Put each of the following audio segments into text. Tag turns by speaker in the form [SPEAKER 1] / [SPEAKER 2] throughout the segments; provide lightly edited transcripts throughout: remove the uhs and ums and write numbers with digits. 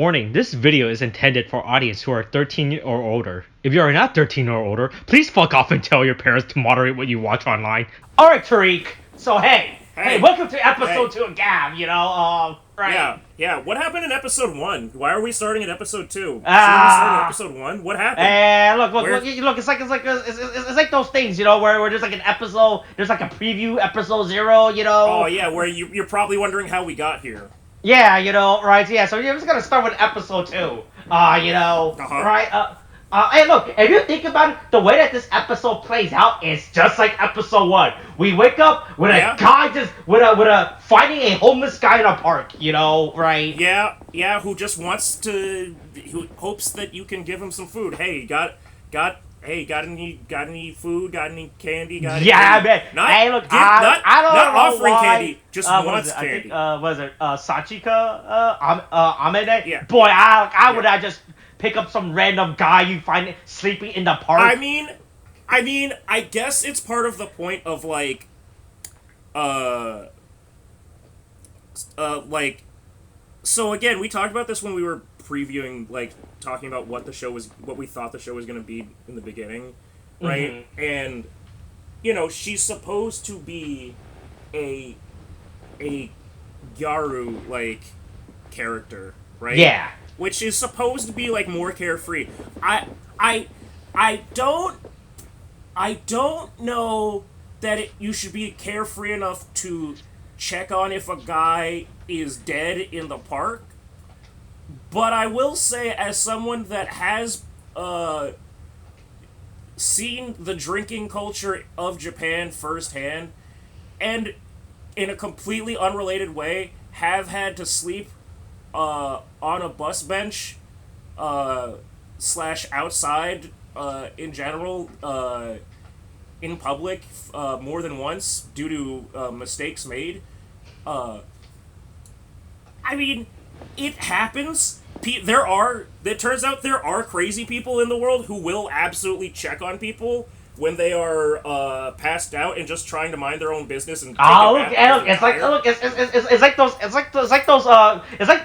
[SPEAKER 1] Warning, this video is intended for audience who are 13 or older. If you are not 13 or older, please fuck off and tell your parents to moderate what you watch online. Alright, Tariq. So, hey, welcome to episode 2 of Gavv, right?
[SPEAKER 2] Yeah. What happened in episode 1? Why are we starting at episode 2? Shouldn't we start at episode 1? What happened?
[SPEAKER 1] Look, it's like those things, where there's like an episode, there's like a preview, episode 0,
[SPEAKER 2] Oh, yeah, where you're probably wondering how we got here.
[SPEAKER 1] Yeah, right, yeah, so we're just gonna start with episode 2, right, hey, look, if you think about it, the way that this episode plays out is just like episode 1. We wake up with a guy with finding a homeless guy in a park, right?
[SPEAKER 2] Yeah, who just wants to, who hopes that you can give him some food. Hey, got any food? Got any candy? Got any
[SPEAKER 1] man.
[SPEAKER 2] Not,
[SPEAKER 1] look,
[SPEAKER 2] not offering
[SPEAKER 1] why.
[SPEAKER 2] candy, just wants candy.
[SPEAKER 1] Was it Sachika? Amede?
[SPEAKER 2] Yeah.
[SPEAKER 1] Boy, I would have just pick up some random guy you find sleeping in the park.
[SPEAKER 2] I mean, I guess it's part of the point of so again, we talked about this when we were previewing, talking about what we thought the show was going to be in the beginning, right? Mm-hmm. And, she's supposed to be a Gyaru, character, right?
[SPEAKER 1] Yeah.
[SPEAKER 2] Which is supposed to be, more carefree. I don't know that you should be carefree enough to check on if a guy is dead in the park. But I will say, as someone that has seen the drinking culture of Japan firsthand, and in a completely unrelated way, have had to sleep on a bus bench / outside in general in public more than once due to mistakes made. I mean, it happens. It turns out there are crazy people in the world who will absolutely check on people when they are passed out and just trying to mind their own business and
[SPEAKER 1] it's like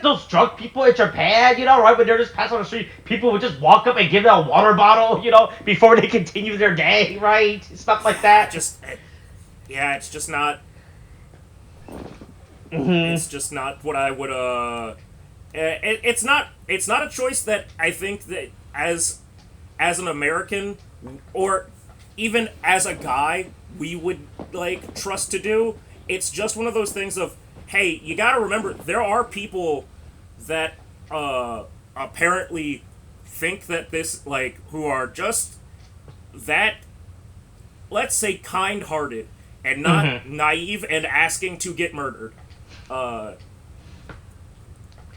[SPEAKER 1] those drunk people in Japan, right? When they're just passing on the street, people would just walk up and give them a water bottle, before they continue their day, right? Stuff like that.
[SPEAKER 2] It's just not.
[SPEAKER 1] Mm-hmm.
[SPEAKER 2] It's just not what I would. It's not a choice that I think that as an American or even as a guy we would trust to do. It's just one of those things of, hey, you gotta remember there are people that apparently think that this who are just that, let's say, kind-hearted and not naive and asking to get murdered.
[SPEAKER 1] Look,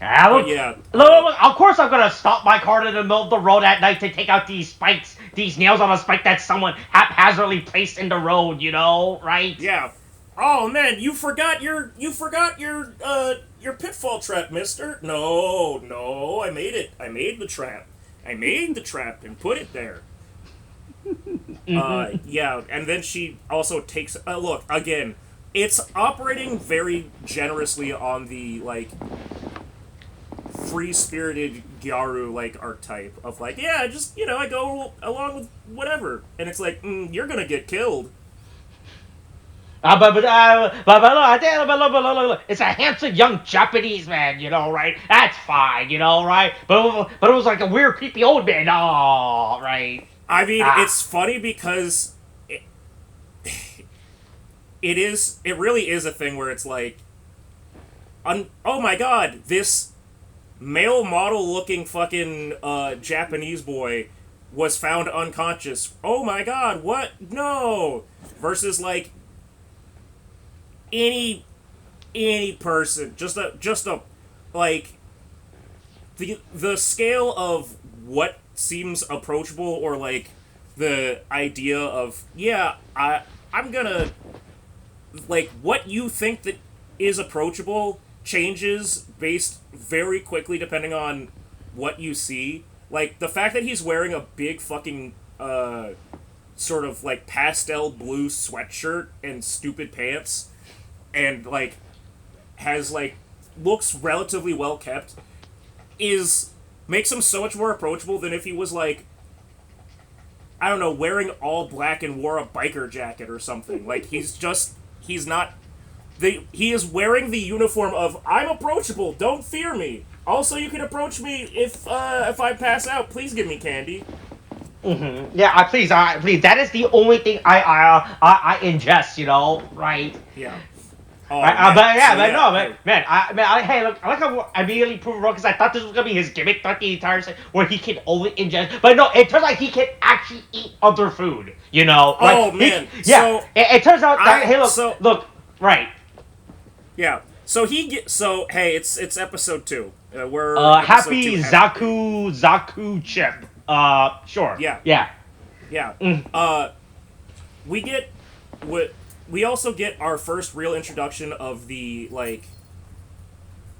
[SPEAKER 1] of course I'm gonna stop my car in the middle of the road at night to take out these spikes, these nails on a spike that someone haphazardly placed in the road, right?
[SPEAKER 2] Yeah. Oh man, you forgot your pitfall trap, mister. No, I made it. I made the trap. I made the trap and put it there. Yeah, and then she also takes look, again, it's operating very generously on the free-spirited Gyaru archetype of just I go along with whatever, and it's you're gonna get killed.
[SPEAKER 1] But it's a handsome young Japanese man, right? That's fine, right? But it was like a weird, creepy old man, right?
[SPEAKER 2] I mean, it's funny because it really is a thing where it's oh my god, this male model-looking fucking Japanese boy was found unconscious. Oh my god, what? No! Versus any person, just a the scale of what seems approachable, or the idea of, I'm gonna what you think that is approachable changes based very quickly depending on what you see. The fact that he's wearing a big fucking sort of pastel blue sweatshirt and stupid pants and has looks relatively well kept makes him so much more approachable than if he was like, I don't know, wearing all black and wore a biker jacket or something. Like, he is wearing the uniform of, I'm approachable, don't fear me. Also, you can approach me if I pass out. Please give me candy.
[SPEAKER 1] Mm-hmm. Yeah, please. That is the only thing I ingest. Right?
[SPEAKER 2] Yeah. Oh,
[SPEAKER 1] Hey, look, I like how I immediately proved wrong because I thought this was gonna be his gimmick throughout the entire set, where he can only ingest. But no, it turns out he can actually eat other food.
[SPEAKER 2] Oh man.
[SPEAKER 1] It turns out that look, right.
[SPEAKER 2] Yeah. So hey, it's episode 2. We're
[SPEAKER 1] happy Zakuzakuchips. Sure.
[SPEAKER 2] Yeah.
[SPEAKER 1] Yeah.
[SPEAKER 2] Yeah.
[SPEAKER 1] Mm.
[SPEAKER 2] We also get our first real introduction of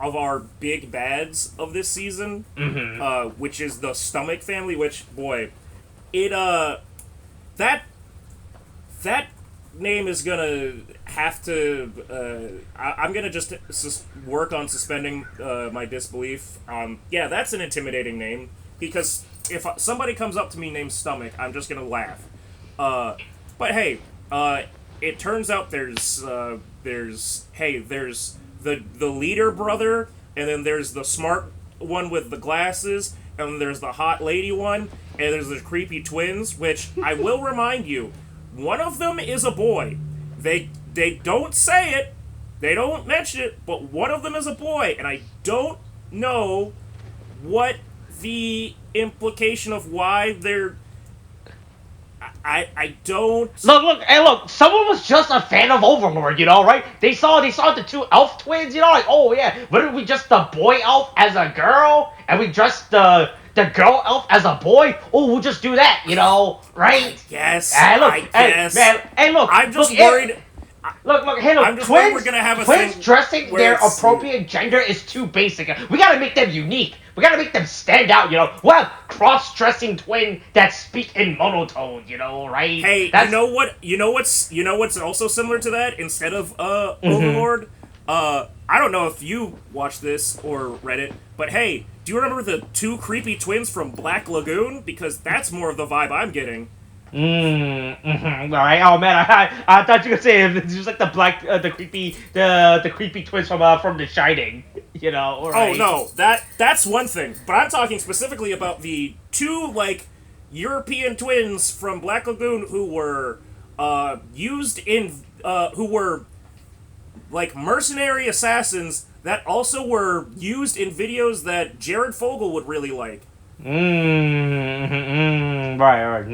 [SPEAKER 2] of our big bads of this season, which is the Stomach family. Which, boy, that name is gonna have to. I'm gonna just work on suspending my disbelief. Yeah, that's an intimidating name, because if somebody comes up to me named Stomach, I'm just gonna laugh. But hey, it turns out there's the leader brother, and then there's the smart one with the glasses, and then there's the hot lady one, and there's the creepy twins, which I will remind you, one of them is a boy. They don't say it, they don't mention it, but one of them is a boy, and I don't know what the implication of why they're... I don't...
[SPEAKER 1] Look, someone was just a fan of Overlord, right? They saw the two elf twins, like, oh yeah, what if we just the boy elf as a girl, and we dress the girl elf as a boy? Oh, we'll just do that, right?
[SPEAKER 2] Yes,
[SPEAKER 1] I
[SPEAKER 2] guess.
[SPEAKER 1] Look,
[SPEAKER 2] I'm just worried...
[SPEAKER 1] I'm
[SPEAKER 2] just worried we're gonna have a
[SPEAKER 1] twins
[SPEAKER 2] thing
[SPEAKER 1] dressing their appropriate gender is too basic. We gotta make them unique. We gotta make them stand out, We'll have cross-dressing twin that speak in monotone, right?
[SPEAKER 2] Hey, you know what's also similar to that? Instead of Overlord, I don't know if you watched this or read it, but hey, do you remember the two creepy twins from Black Lagoon? Because that's more of the vibe I'm getting.
[SPEAKER 1] All right. Oh man, I thought you were gonna say it's just like the creepy twins from The Shining, Right?
[SPEAKER 2] Oh no, that's one thing. But I'm talking specifically about the two European twins from Black Lagoon who were who were mercenary assassins that also were used in videos that Jared Fogle would really like.
[SPEAKER 1] Right.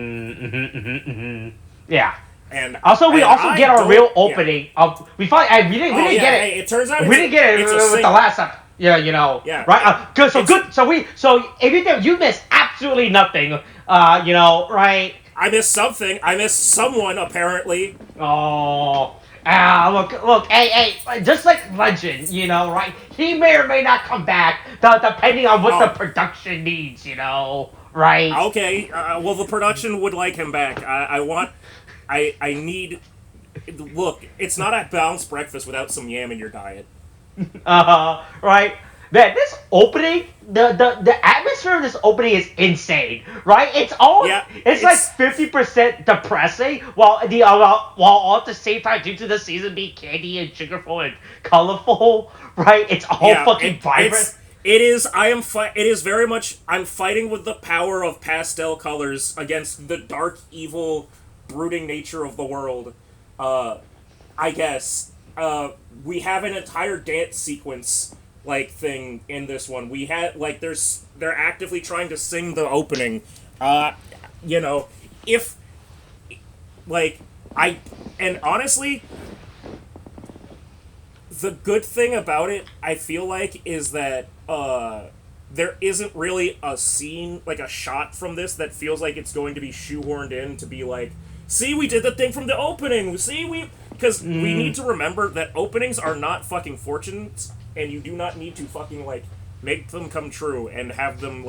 [SPEAKER 1] Yeah.
[SPEAKER 2] And
[SPEAKER 1] also, we get our real opening.
[SPEAKER 2] Yeah.
[SPEAKER 1] We didn't get it.
[SPEAKER 2] Hey, it turns out
[SPEAKER 1] we didn't get it with the last episode. Yeah,
[SPEAKER 2] Yeah.
[SPEAKER 1] Right. Good. So good. So if you missed absolutely nothing. Right.
[SPEAKER 2] I missed something. I missed someone apparently.
[SPEAKER 1] Oh. Look, hey, just like Legend, right? He may or may not come back, depending on what the production needs, right?
[SPEAKER 2] Okay, well, the production would like him back. I need... Look, it's not a balanced breakfast without some yam in your diet.
[SPEAKER 1] Right? Man, this opening, the atmosphere of this opening is insane, right? It's like 50% depressing, while all at the same time, due to the season being candy and sugarful and colorful, right? It's all fucking vibrant.
[SPEAKER 2] It is very much, I'm fighting with the power of pastel colors against the dark, evil, brooding nature of the world. I guess. We have an entire dance sequence thing in this one. We had they're actively trying to sing the opening. And honestly, the good thing about it, I feel like, is that there isn't really a scene, a shot from this that feels like it's going to be shoehorned in to be see, we did the thing from the opening. Because we need to remember that openings are not fucking fortunes, and you do not need to fucking, make them come true and have them,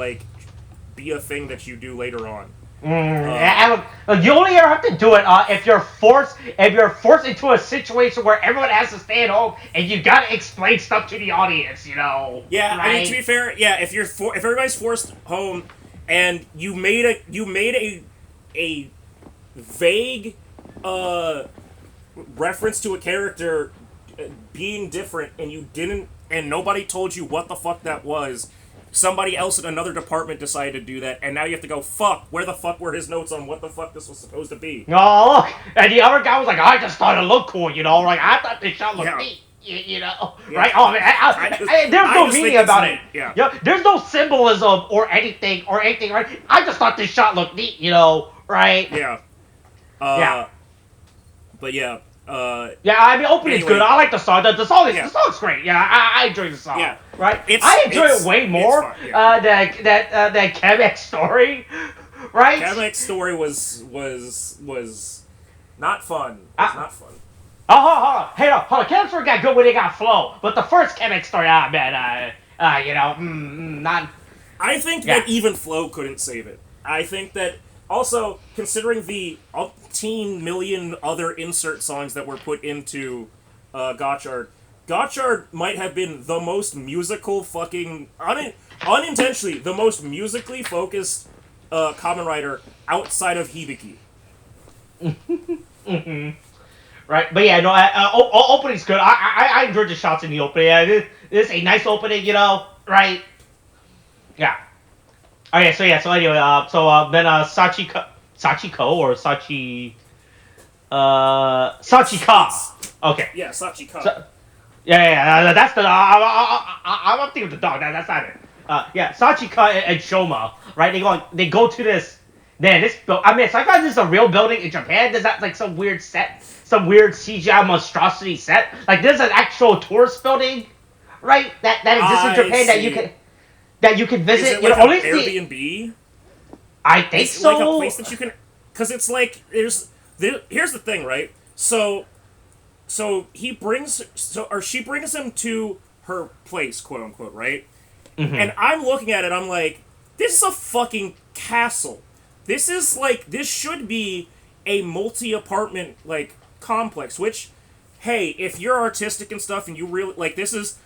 [SPEAKER 2] be a thing that you do later on.
[SPEAKER 1] And you only ever have to do it if you're forced into a situation where everyone has to stay at home and you gotta explain stuff to the audience,
[SPEAKER 2] Yeah,
[SPEAKER 1] right?
[SPEAKER 2] I mean, to be fair, yeah, if everybody's forced home and you made a vague reference to a character being different and you didn't, and nobody told you what the fuck that was, somebody else in another department decided to do that, and now you have to go, fuck, where the fuck were his notes on what the fuck this was supposed to be?
[SPEAKER 1] Oh, look, and the other guy was like, I just thought it looked cool, like, I thought this shot looked neat.
[SPEAKER 2] Yeah.
[SPEAKER 1] Right? Oh, man, there's no meaning about it.
[SPEAKER 2] Yeah.
[SPEAKER 1] There's no symbolism or anything, right? I just thought this shot looked neat, right?
[SPEAKER 2] Yeah.
[SPEAKER 1] Yeah.
[SPEAKER 2] But yeah.
[SPEAKER 1] Yeah, I mean, opening's good. I like the song. The song's great. Yeah, I enjoy the song.
[SPEAKER 2] Yeah.
[SPEAKER 1] Right? I enjoy it way more than Kevek's story. Right?
[SPEAKER 2] Kevek's story was not fun. It's not fun.
[SPEAKER 1] Oh, hold on. Hey, hold on. Kevek's story got good when it got flow, but the first Kevek story, man, not.
[SPEAKER 2] I think that even flow couldn't save it. I think that also, considering the umpteen million other insert songs that were put into Gotchard might have been the most musical fucking unintentionally the most musically focused Kamen Rider outside of Hibiki.
[SPEAKER 1] Mm-hmm. Right, but yeah, no, opening's good. I enjoyed the shots in the opening. Yeah, this is a nice opening, right? Yeah. Okay, so anyway, then Sachiko or Sachika. Okay.
[SPEAKER 2] Yeah, Sachika.
[SPEAKER 1] That's the. I'm thinking of the dog. That's not it. Yeah, Sachika and Shoma, right? They go to this. Man, this I mean, so I thought this is a real building in Japan. Is that like some weird set, some weird CGI monstrosity set? Like there's an actual tourist building, right? That exists in Japan that you can visit.
[SPEAKER 2] Is it like an Airbnb?
[SPEAKER 1] I think
[SPEAKER 2] it's
[SPEAKER 1] so.
[SPEAKER 2] Like a place that you can, because it's like here's the thing, right? So she brings him to her place, quote unquote, right? Mm-hmm. And I'm looking at it, I'm like, this is a fucking castle. This should be a multi-apartment like complex. Which, hey, if you're artistic and stuff, and you really like this is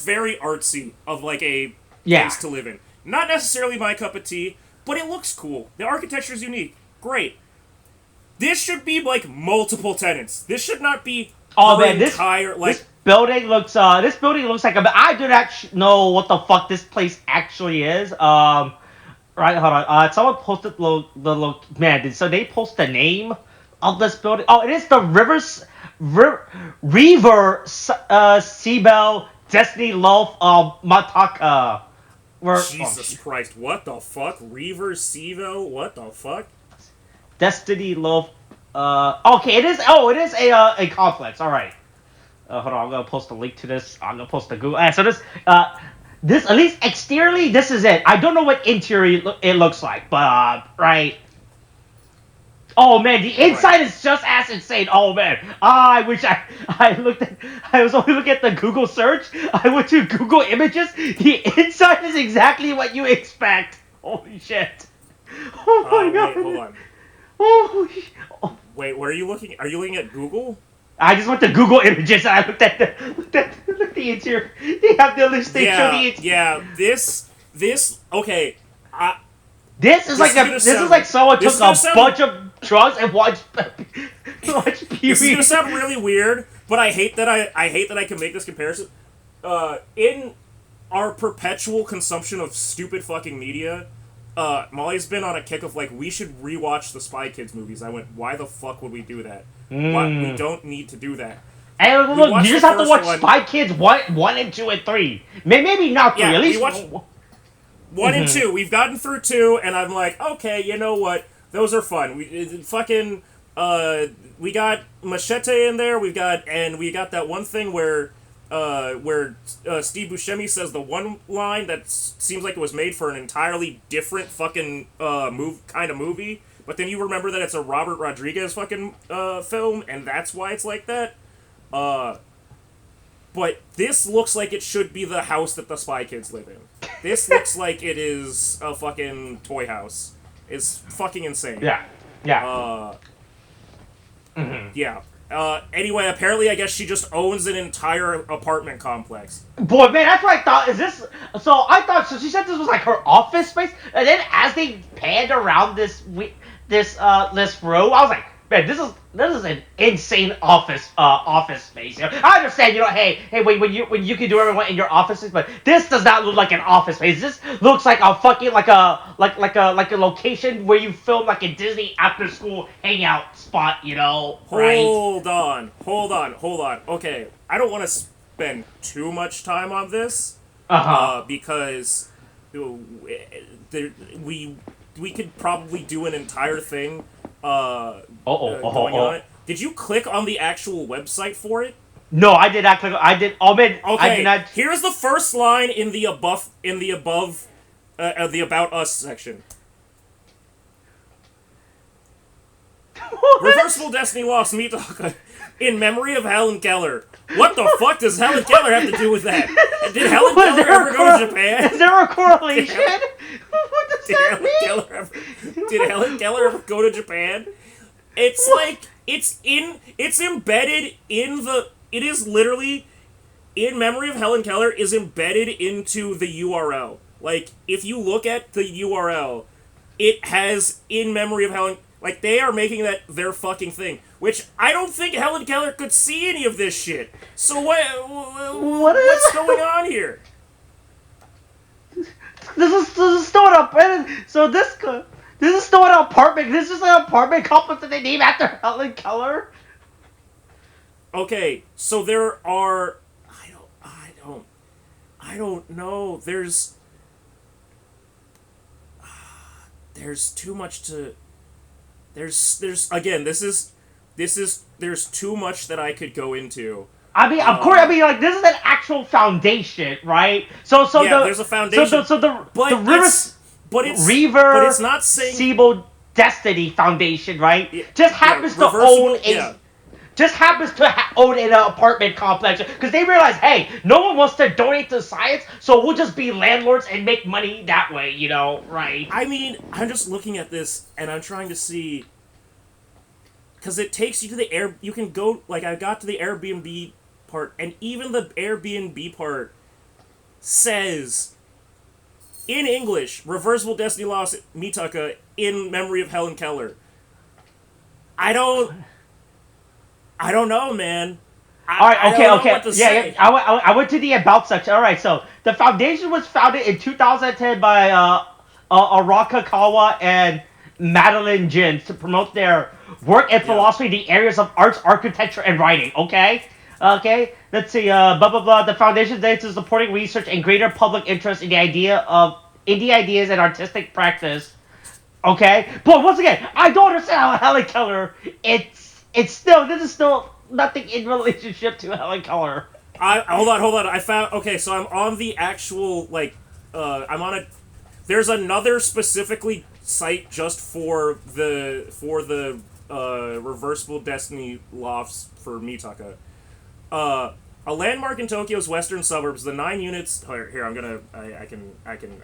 [SPEAKER 2] very artsy of like a place to live in. Not necessarily my cup of tea, but it looks cool. The architecture is unique. Great. This should be like multiple tenants. This should not be entire like.
[SPEAKER 1] This building looks like I do not know what the fuck this place actually is. Right, hold on. Someone posted man. So they post the name of this building. Oh, it is the Reaver Seabell Destiny Love Mataka.
[SPEAKER 2] Jesus Christ! What the fuck? Reaver Sevo? What the fuck?
[SPEAKER 1] Destiny Love. Okay, it is. Oh, it is a complex. All right. Hold on. I'm gonna post a link to this. I'm gonna post the Google. So this at least exteriorly, this is it. I don't know what interior it looks like, but right. Oh man, the inside is just as insane. Oh man, I wish I was only looking at the Google search. I went to Google Images. The inside is exactly what you expect. Holy shit! Oh my god!
[SPEAKER 2] Wait, hold on.
[SPEAKER 1] Oh.
[SPEAKER 2] Wait, where are you looking? Are you looking at Google?
[SPEAKER 1] I just went to Google Images and I looked at the interior. They have the listing.
[SPEAKER 2] Yeah. This. Okay.
[SPEAKER 1] This is like someone took a bunch of drugs and watched Pee-wee.
[SPEAKER 2] This is gonna sound really weird, but I hate that I can make this comparison. In our perpetual consumption of stupid fucking media, Molly's been on a kick of like, we should rewatch the Spy Kids movies. I went, why the fuck would we do that? We don't need to do that.
[SPEAKER 1] And look, you just have to watch Spy Kids 1 and 2 and 3. Maybe not 3. At least
[SPEAKER 2] 1 and 2. We've gotten through 2, and I'm like, okay, you know what? Those are fun. We got Machete in there. We got that one thing where Steve Buscemi says the one line that seems like it was made for an entirely different fucking kind of movie. But then you remember that it's a Robert Rodriguez fucking film, and that's why it's like that. But this looks like it should be the house that the Spy Kids live in. This looks like it is a fucking toy house. is fucking insane.
[SPEAKER 1] Yeah. Yeah.
[SPEAKER 2] Yeah. Anyway, apparently, I guess she just owns an entire apartment complex.
[SPEAKER 1] Boy, man, that's what I thought. Is this? So I thought. So she said this was like her office space, and then as they panned around this row, I was like, man, this is an insane office space. You know? I understand, hey, when you can do everything in your office space, but this does not look like an office space. This looks like a fucking like a location where you film like a Disney after school hangout spot. Right?
[SPEAKER 2] Hold on. Okay, I don't want to spend too much time on this. Because we could probably do an entire thing going on it. Did you click on the actual website for it?
[SPEAKER 1] No, I did not click. I did. Oh man,
[SPEAKER 2] okay.
[SPEAKER 1] I did not.
[SPEAKER 2] Here's the first line in the above the About Us section. Reversible Destiny Lost MECHA in memory of Helen Keller. What the fuck does Helen Keller have to do with that? Did Helen Keller ever go to Japan?
[SPEAKER 1] Is there a correlation? What does that mean?
[SPEAKER 2] Did Helen Keller ever go to Japan? It's like it's embedded in the. It is literally in memory of Helen Keller is embedded into the URL. Like if you look at the URL, it has in memory of Helen. Like, they are making that their fucking thing. Which, I don't think Helen Keller could see any of this shit. So what's going on here?
[SPEAKER 1] This is still an apartment. So this is still an apartment. This is an apartment complex that they name after Helen Keller.
[SPEAKER 2] Okay, so there are... I don't know. There's too much to... There's again, there's too much that I could go into.
[SPEAKER 1] I mean, of course, like this is an actual foundation, right? So
[SPEAKER 2] yeah, there's a foundation.
[SPEAKER 1] But it's
[SPEAKER 2] not saying
[SPEAKER 1] Sibo Destiny Foundation, right? Just happens to own an apartment complex because they realize, hey, no one wants to donate to science, so we'll just be landlords and make money that way, right?
[SPEAKER 2] I mean, I'm just looking at this and I'm trying to see because it takes you to the you can go like I got to the Airbnb part and even the Airbnb part says in English, Reversible Destiny Lost MECHA in memory of Helen Keller. I don't know, man.
[SPEAKER 1] Alright, okay. Yeah, I went to the About section. Alright, so the foundation was founded in 2010 by Arakawa and Madeline Jin to promote their work and philosophy in the areas of arts, architecture, and writing. Okay? Let's see. Blah blah blah. The foundation is dedicated to supporting research and greater public interest in the idea of indie ideas and artistic practice. Okay? But once again, I don't understand how Helen Keller this is still nothing in relationship to Helen Keller.
[SPEAKER 2] Hold on. I found so I'm on the actual I'm on there's another specifically site just for the Reversible Destiny Lofts for MECHA. A landmark in Tokyo's western suburbs, the 9 units here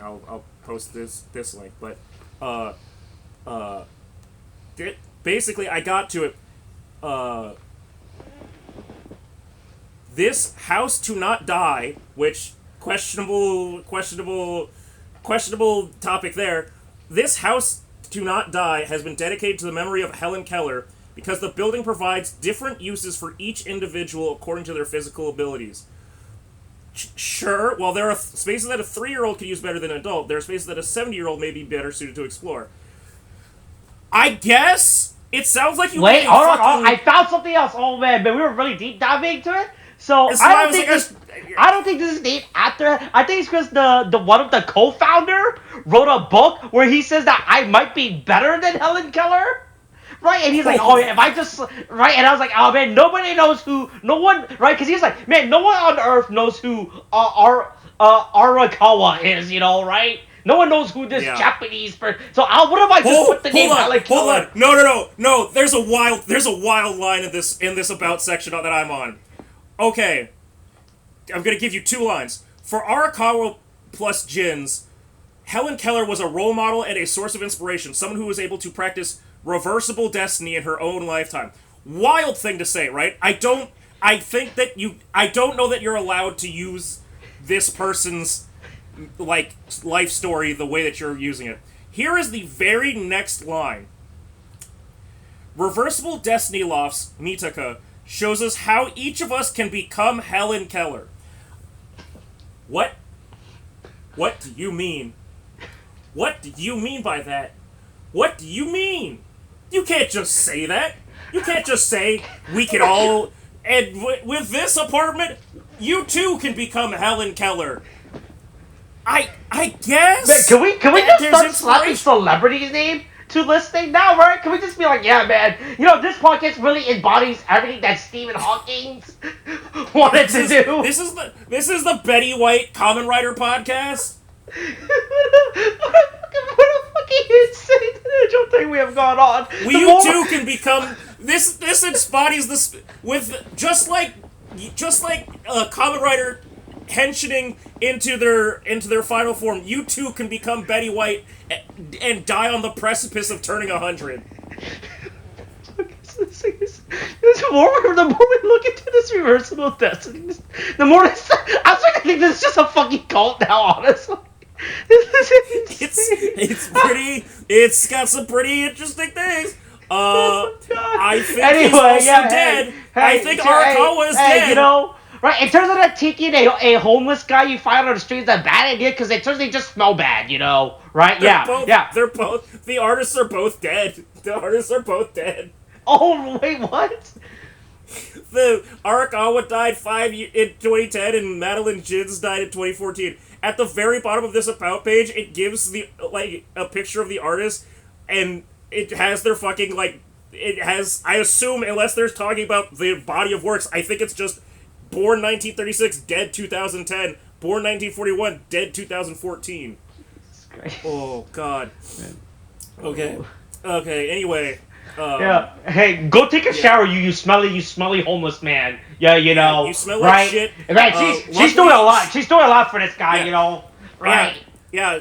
[SPEAKER 2] I'll post this link, but basically I got to it. This house to not die, which questionable topic there. This house to not die has been dedicated to the memory of Helen Keller because the building provides different uses for each individual according to their physical abilities. Sure, while there are spaces that a 3-year-old could use better than an adult, there are spaces that a 70-year-old may be better suited to explore. I guess it sounds like you.
[SPEAKER 1] Wait, hold on. I found something else. Oh man, but we were really deep diving into it. So I don't think this is named after. I think it's because the one of the co-founder wrote a book where he says that I might be better than Helen Keller, right? And he's like, oh yeah, if I just right, and I was like, oh man, nobody knows who, no one, right? Because he's like, man, no one on earth knows who Arakawa is, right? No one knows who this Japanese person. So what if I just put the name Helen Keller?
[SPEAKER 2] No. There's a wild line in this about section that I'm on. Okay, I'm gonna give you 2 lines for Arakawa plus Jin's. Helen Keller was a role model and a source of inspiration, someone who was able to practice reversible destiny in her own lifetime. Wild thing to say, right? I don't know that you're allowed to use this person's, like, life story the way that you're using it. Here is the very next line. Reversible Destiny Loft's MECHA shows us how each of us can become Helen Keller. What? What do you mean? What do you mean by that? What do you mean? You can't just say that. You can't just say we can all... And with this apartment, you too can become Helen Keller. I guess.
[SPEAKER 1] Man, can we just start slapping celebrities' name to listing now, right? Can we just be like, yeah, man, this podcast really embodies everything that Stephen Hawking wanted to do.
[SPEAKER 2] This is the Betty White Kamen Rider podcast.
[SPEAKER 1] What a fucking insane tangential thing we have gone on.
[SPEAKER 2] You too can become this. This embodies this with just like Kamen Rider henching into their final form. You too can become Betty White and die on the precipice of turning 100.
[SPEAKER 1] The more we look into this reversible destiny, the more I'm starting to think this is just a fucking cult now, honestly.
[SPEAKER 2] It's got some pretty interesting things. I think
[SPEAKER 1] anyway,
[SPEAKER 2] he's also dead. I think Arakawa is dead.
[SPEAKER 1] Right, in terms of that taking a homeless guy you find on the streets, that's a bad idea because it turns they just smell bad, right?
[SPEAKER 2] They're both. The artists are both dead. The artists are both dead.
[SPEAKER 1] Oh wait, what?
[SPEAKER 2] The Arakawa died in 2010, and Madeline Jins died in 2014. At the very bottom of this about page, it gives a picture of the artist, and it has their fucking it has. I assume, unless they're talking about the body of works, I think it's just born 1936, dead 2010. Born 1941, dead 2014. Oh God. Okay. Anyway.
[SPEAKER 1] Hey, go take a shower, you smelly homeless man. Yeah,
[SPEAKER 2] you smell like
[SPEAKER 1] right?
[SPEAKER 2] shit.
[SPEAKER 1] Man, she's doing a lot. She's doing a lot for this guy, Right?
[SPEAKER 2] Yeah.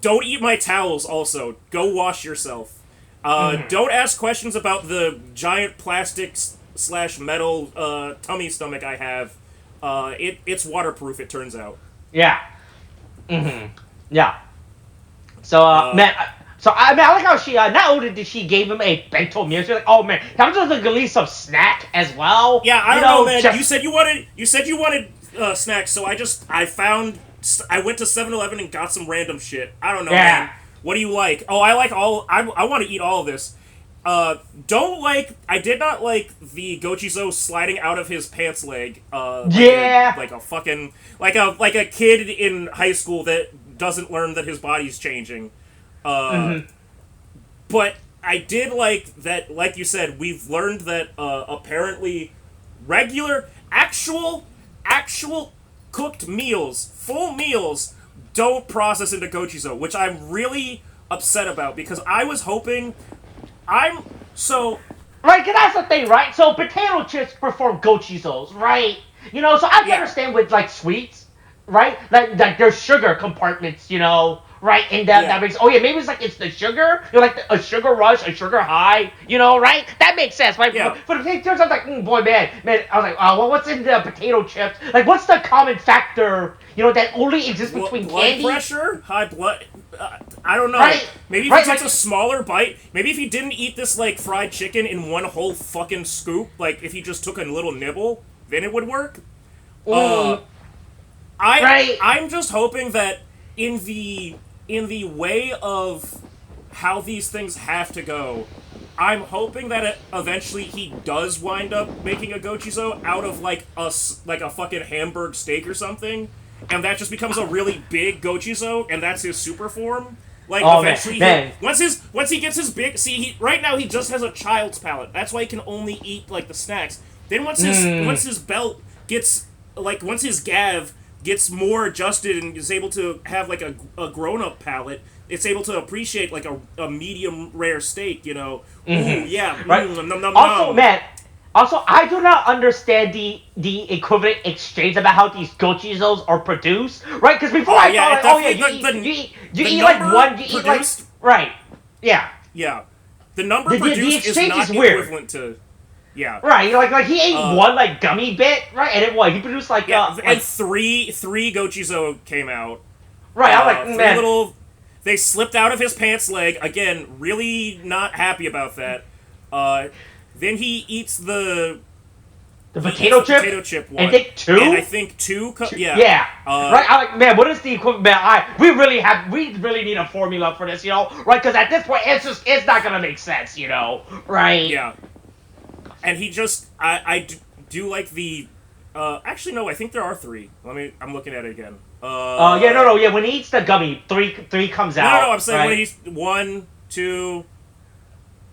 [SPEAKER 2] Don't eat my towels. Also, go wash yourself. Don't ask questions about the giant plastic/metal tummy stomach I have. It's waterproof. It turns out.
[SPEAKER 1] Yeah. Yeah. So, man. So, I like how she, not only did she gave him a bento meal, she's like, oh, man, I'm just going to release some snack as well.
[SPEAKER 2] Yeah, I don't know, man. You said you wanted snacks, so I went to 7-Eleven and got some random shit. I don't know, man. What do you like? Oh, I want to eat all of this. I did not like the Gochizo sliding out of his pants leg. Like a kid in high school that doesn't learn that his body's changing. But I did like that, like you said, we've learned that apparently regular, actual cooked meals, full meals, don't process into Gochizo, which I'm really upset about because I was hoping... Right,
[SPEAKER 1] because that's the thing, right? So potato chips perform Gochizos, right? So I can understand with, sweets, right? Like there's sugar compartments, right? And that makes... Oh, yeah, maybe it's the sugar. A sugar rush, a sugar high, right? That makes sense, right?
[SPEAKER 2] Yeah.
[SPEAKER 1] For the potato chips, I was like, boy, man. I was like, well, what's in the potato chips? What's the common factor, that only exists between candy?
[SPEAKER 2] Blood pressure? High blood... I don't know.
[SPEAKER 1] Right.
[SPEAKER 2] Maybe if he takes a smaller bite, maybe if he didn't eat this, fried chicken in one whole fucking scoop, if he just took a little nibble, then it would work. I'm just hoping that in the way of how these things have to go, I'm hoping that eventually he does wind up making a Gochizo out of, a fucking Hamburg steak or something, and that just becomes a really big Gochizo, and that's his super form. Eventually,
[SPEAKER 1] man.
[SPEAKER 2] Once he gets his big... See, right now he just has a child's palate. That's why he can only eat, the snacks. Then once his belt gets... once his Gavv gets more adjusted and is able to have, a grown-up palate, it's able to appreciate, a medium rare steak, Ooh, yeah.
[SPEAKER 1] Right.
[SPEAKER 2] Nom, nom, nom,
[SPEAKER 1] Also,
[SPEAKER 2] nom.
[SPEAKER 1] man... Also, I do not understand the equivalent exchange about how these gochizos are produced, right? Because before I thought, like, oh yeah, you eat like one, you eat like right, yeah,
[SPEAKER 2] yeah. The number
[SPEAKER 1] the
[SPEAKER 2] produced is
[SPEAKER 1] exchange
[SPEAKER 2] not
[SPEAKER 1] is weird.
[SPEAKER 2] equivalent to, yeah,
[SPEAKER 1] right. Like he ate one like gummy bit, right, and it what he produced like
[SPEAKER 2] and three gochizo came out.
[SPEAKER 1] Right, I'm like, man.
[SPEAKER 2] They slipped out of his pants leg again. Really not happy about that. Then he eats the
[SPEAKER 1] potato
[SPEAKER 2] chip one.
[SPEAKER 1] And I
[SPEAKER 2] think two. Yeah.
[SPEAKER 1] Yeah. Right. I'm like, man, what is the equivalent? Man, we really need a formula for this, right? Because at this point, it's not gonna make sense, right?
[SPEAKER 2] Yeah. And he just, I do like the. Actually, no. I think there are three. I'm looking at it again.
[SPEAKER 1] Yeah. When he eats the gummy, three comes out.
[SPEAKER 2] No. I'm saying right? When he's 1, 2,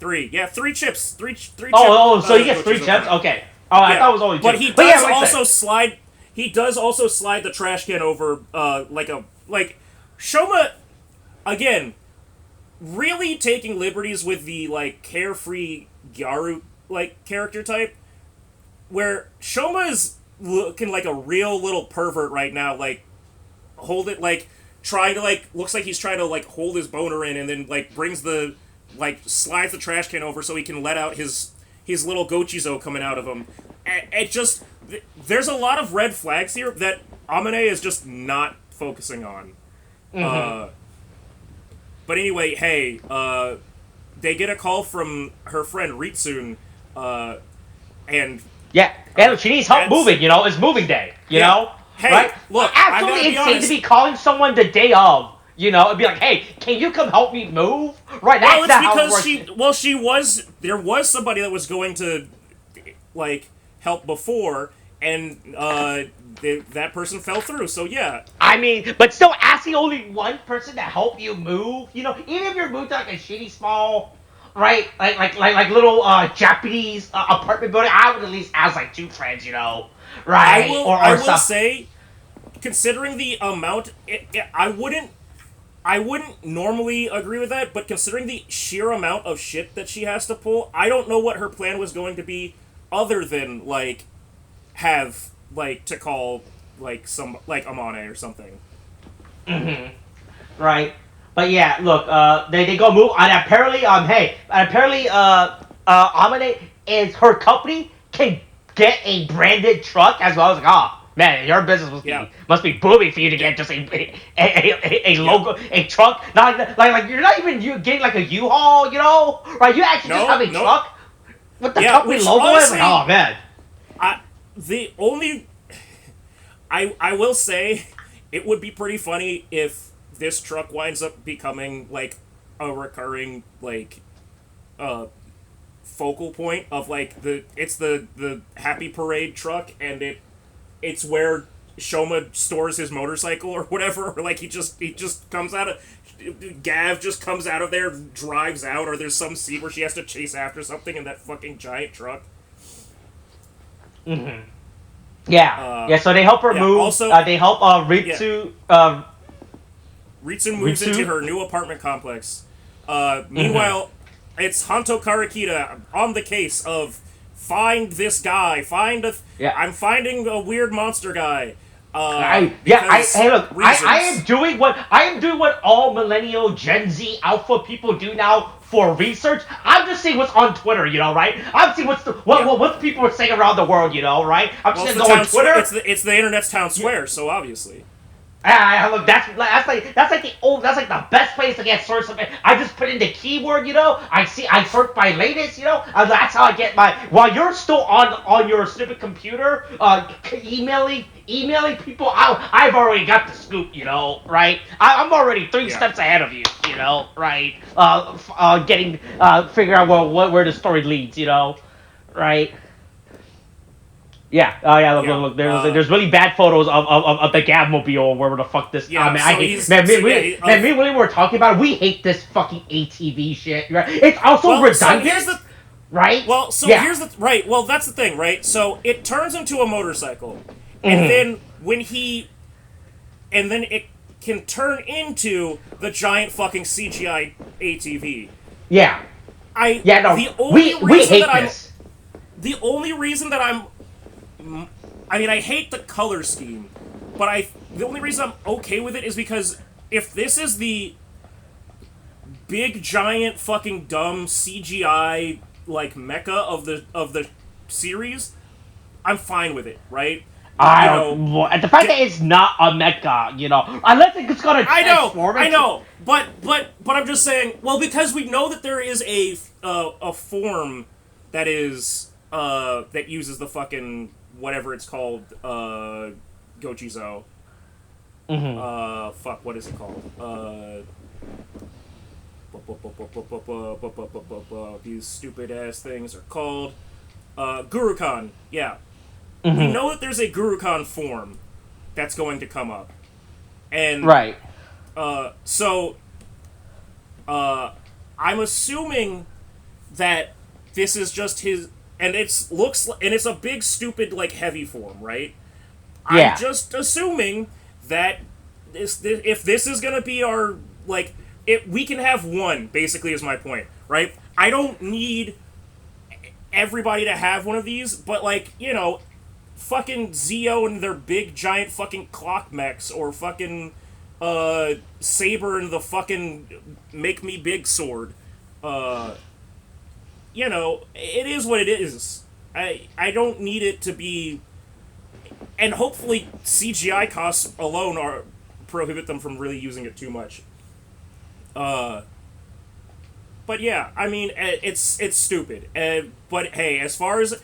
[SPEAKER 2] 3. Yeah, 3 chips. Three.
[SPEAKER 1] So he gets 3 chips. Okay. Oh, I thought it was only 2.
[SPEAKER 2] But he does also slide. He does also slide the trash can over, like Shoma, again, really taking liberties with the like carefree Gyaru like character type, where Shoma is looking like a real little pervert right now, like trying to looks like he's trying to like hold his boner in, and then like brings the slides the trash can over so he can let out his little gochizo coming out of him. It just, there's a lot of red flags here that Amane is just not focusing on. Mm-hmm. But anyway, hey, they get a call from her friend Ritsun, and
[SPEAKER 1] yeah, and she needs help moving. It's moving day. You know,
[SPEAKER 2] hey,
[SPEAKER 1] right?
[SPEAKER 2] Look,
[SPEAKER 1] absolutely insane to be calling someone the day of. It'd be like, hey, can you come help me move? Right, that's not how it works.
[SPEAKER 2] There was somebody that was going to, help before, and, that person fell through, so yeah.
[SPEAKER 1] I mean, but still asking only one person to help you move, even if you're moved to, like, a shitty small, right, like little, Japanese, apartment building, I would at least ask, like, 2 friends, right?
[SPEAKER 2] I will say, considering the amount, I wouldn't normally agree with that, but considering the sheer amount of shit that she has to pull, I don't know what her plan was going to be other than, have, to call, some, Amane or something.
[SPEAKER 1] Mm-hmm. Right. But yeah, look, they go move, and apparently, Amane is, her company can get a branded truck as well. As man, your business must be booming for you to get just a logo, a truck. Not like you're not even getting like a U-Haul, right? You actually just have a truck with the company logo.
[SPEAKER 2] Honestly,
[SPEAKER 1] oh man,
[SPEAKER 2] I will say, it would be pretty funny if this truck winds up becoming a recurring focal point of it's the Happy Parade truck, and it's where Shoma stores his motorcycle or whatever, or he just comes out of, Gavv just comes out of there, drives out, or there's some scene where she has to chase after something in that fucking giant truck.
[SPEAKER 1] Mm-hmm. Yeah. So they help her move.
[SPEAKER 2] Also,
[SPEAKER 1] they help Ritsu.
[SPEAKER 2] Ritsu moves into her new apartment complex. Meanwhile, it's Hanto Karakita on the case of find this guy. I'm finding a weird monster guy.
[SPEAKER 1] I am doing what all millennial Gen Z alpha people do now for research. I'm just seeing what's on Twitter, right? I'm seeing what people are saying around the world, right? I'm just going on Twitter.
[SPEAKER 2] It's the internet's town square, so obviously.
[SPEAKER 1] Look, that's the best place to get source of it. I just put in the keyword, I search by latest, that's how I get my. While you're still on your stupid computer, emailing people, I've already got the scoop, right? I'm already 3 steps ahead of you, right? Figure out where the story leads, right? Yeah. Look. There's really bad photos of the Gavv-mobile, where the fuck this.
[SPEAKER 2] Yeah,
[SPEAKER 1] me when we were talking about it, we hate this fucking ATV shit. Right? It's also redundant. Right.
[SPEAKER 2] Well, here's the right. Well, that's the thing, right? So it turns into a motorcycle, and then it can turn into the giant fucking CGI ATV.
[SPEAKER 1] Yeah.
[SPEAKER 2] The only
[SPEAKER 1] we hate this.
[SPEAKER 2] the only reason that I hate the color scheme, but the only reason I'm okay with it is because if this is the big giant fucking dumb CGI like mecha of the series, I'm fine with it, right?
[SPEAKER 1] And the fact that it's not a mecha, unless it's gonna transform.
[SPEAKER 2] I know, but I'm just saying. Well, because we know that there is a form that is that uses the fucking whatever it's called, Gochizo. Fuck, what is it called? These stupid ass things are called Gurukan. Yeah. We know that there's a Gurukan form that's going to come up. And
[SPEAKER 1] right.
[SPEAKER 2] So I'm assuming that this is just his, and it's a big stupid like heavy form, right?
[SPEAKER 1] Yeah.
[SPEAKER 2] I'm just assuming that if this is gonna be our like we can have one, basically, is my point, right? I don't need everybody to have one of these, but like, fucking Zeo and their big giant fucking clock mechs, or fucking Saber and the fucking make me big sword. It is what it is. I don't need it to be, and hopefully CGI costs alone are prohibit them from really using it too much. But yeah, I mean, it's stupid. But hey, as far as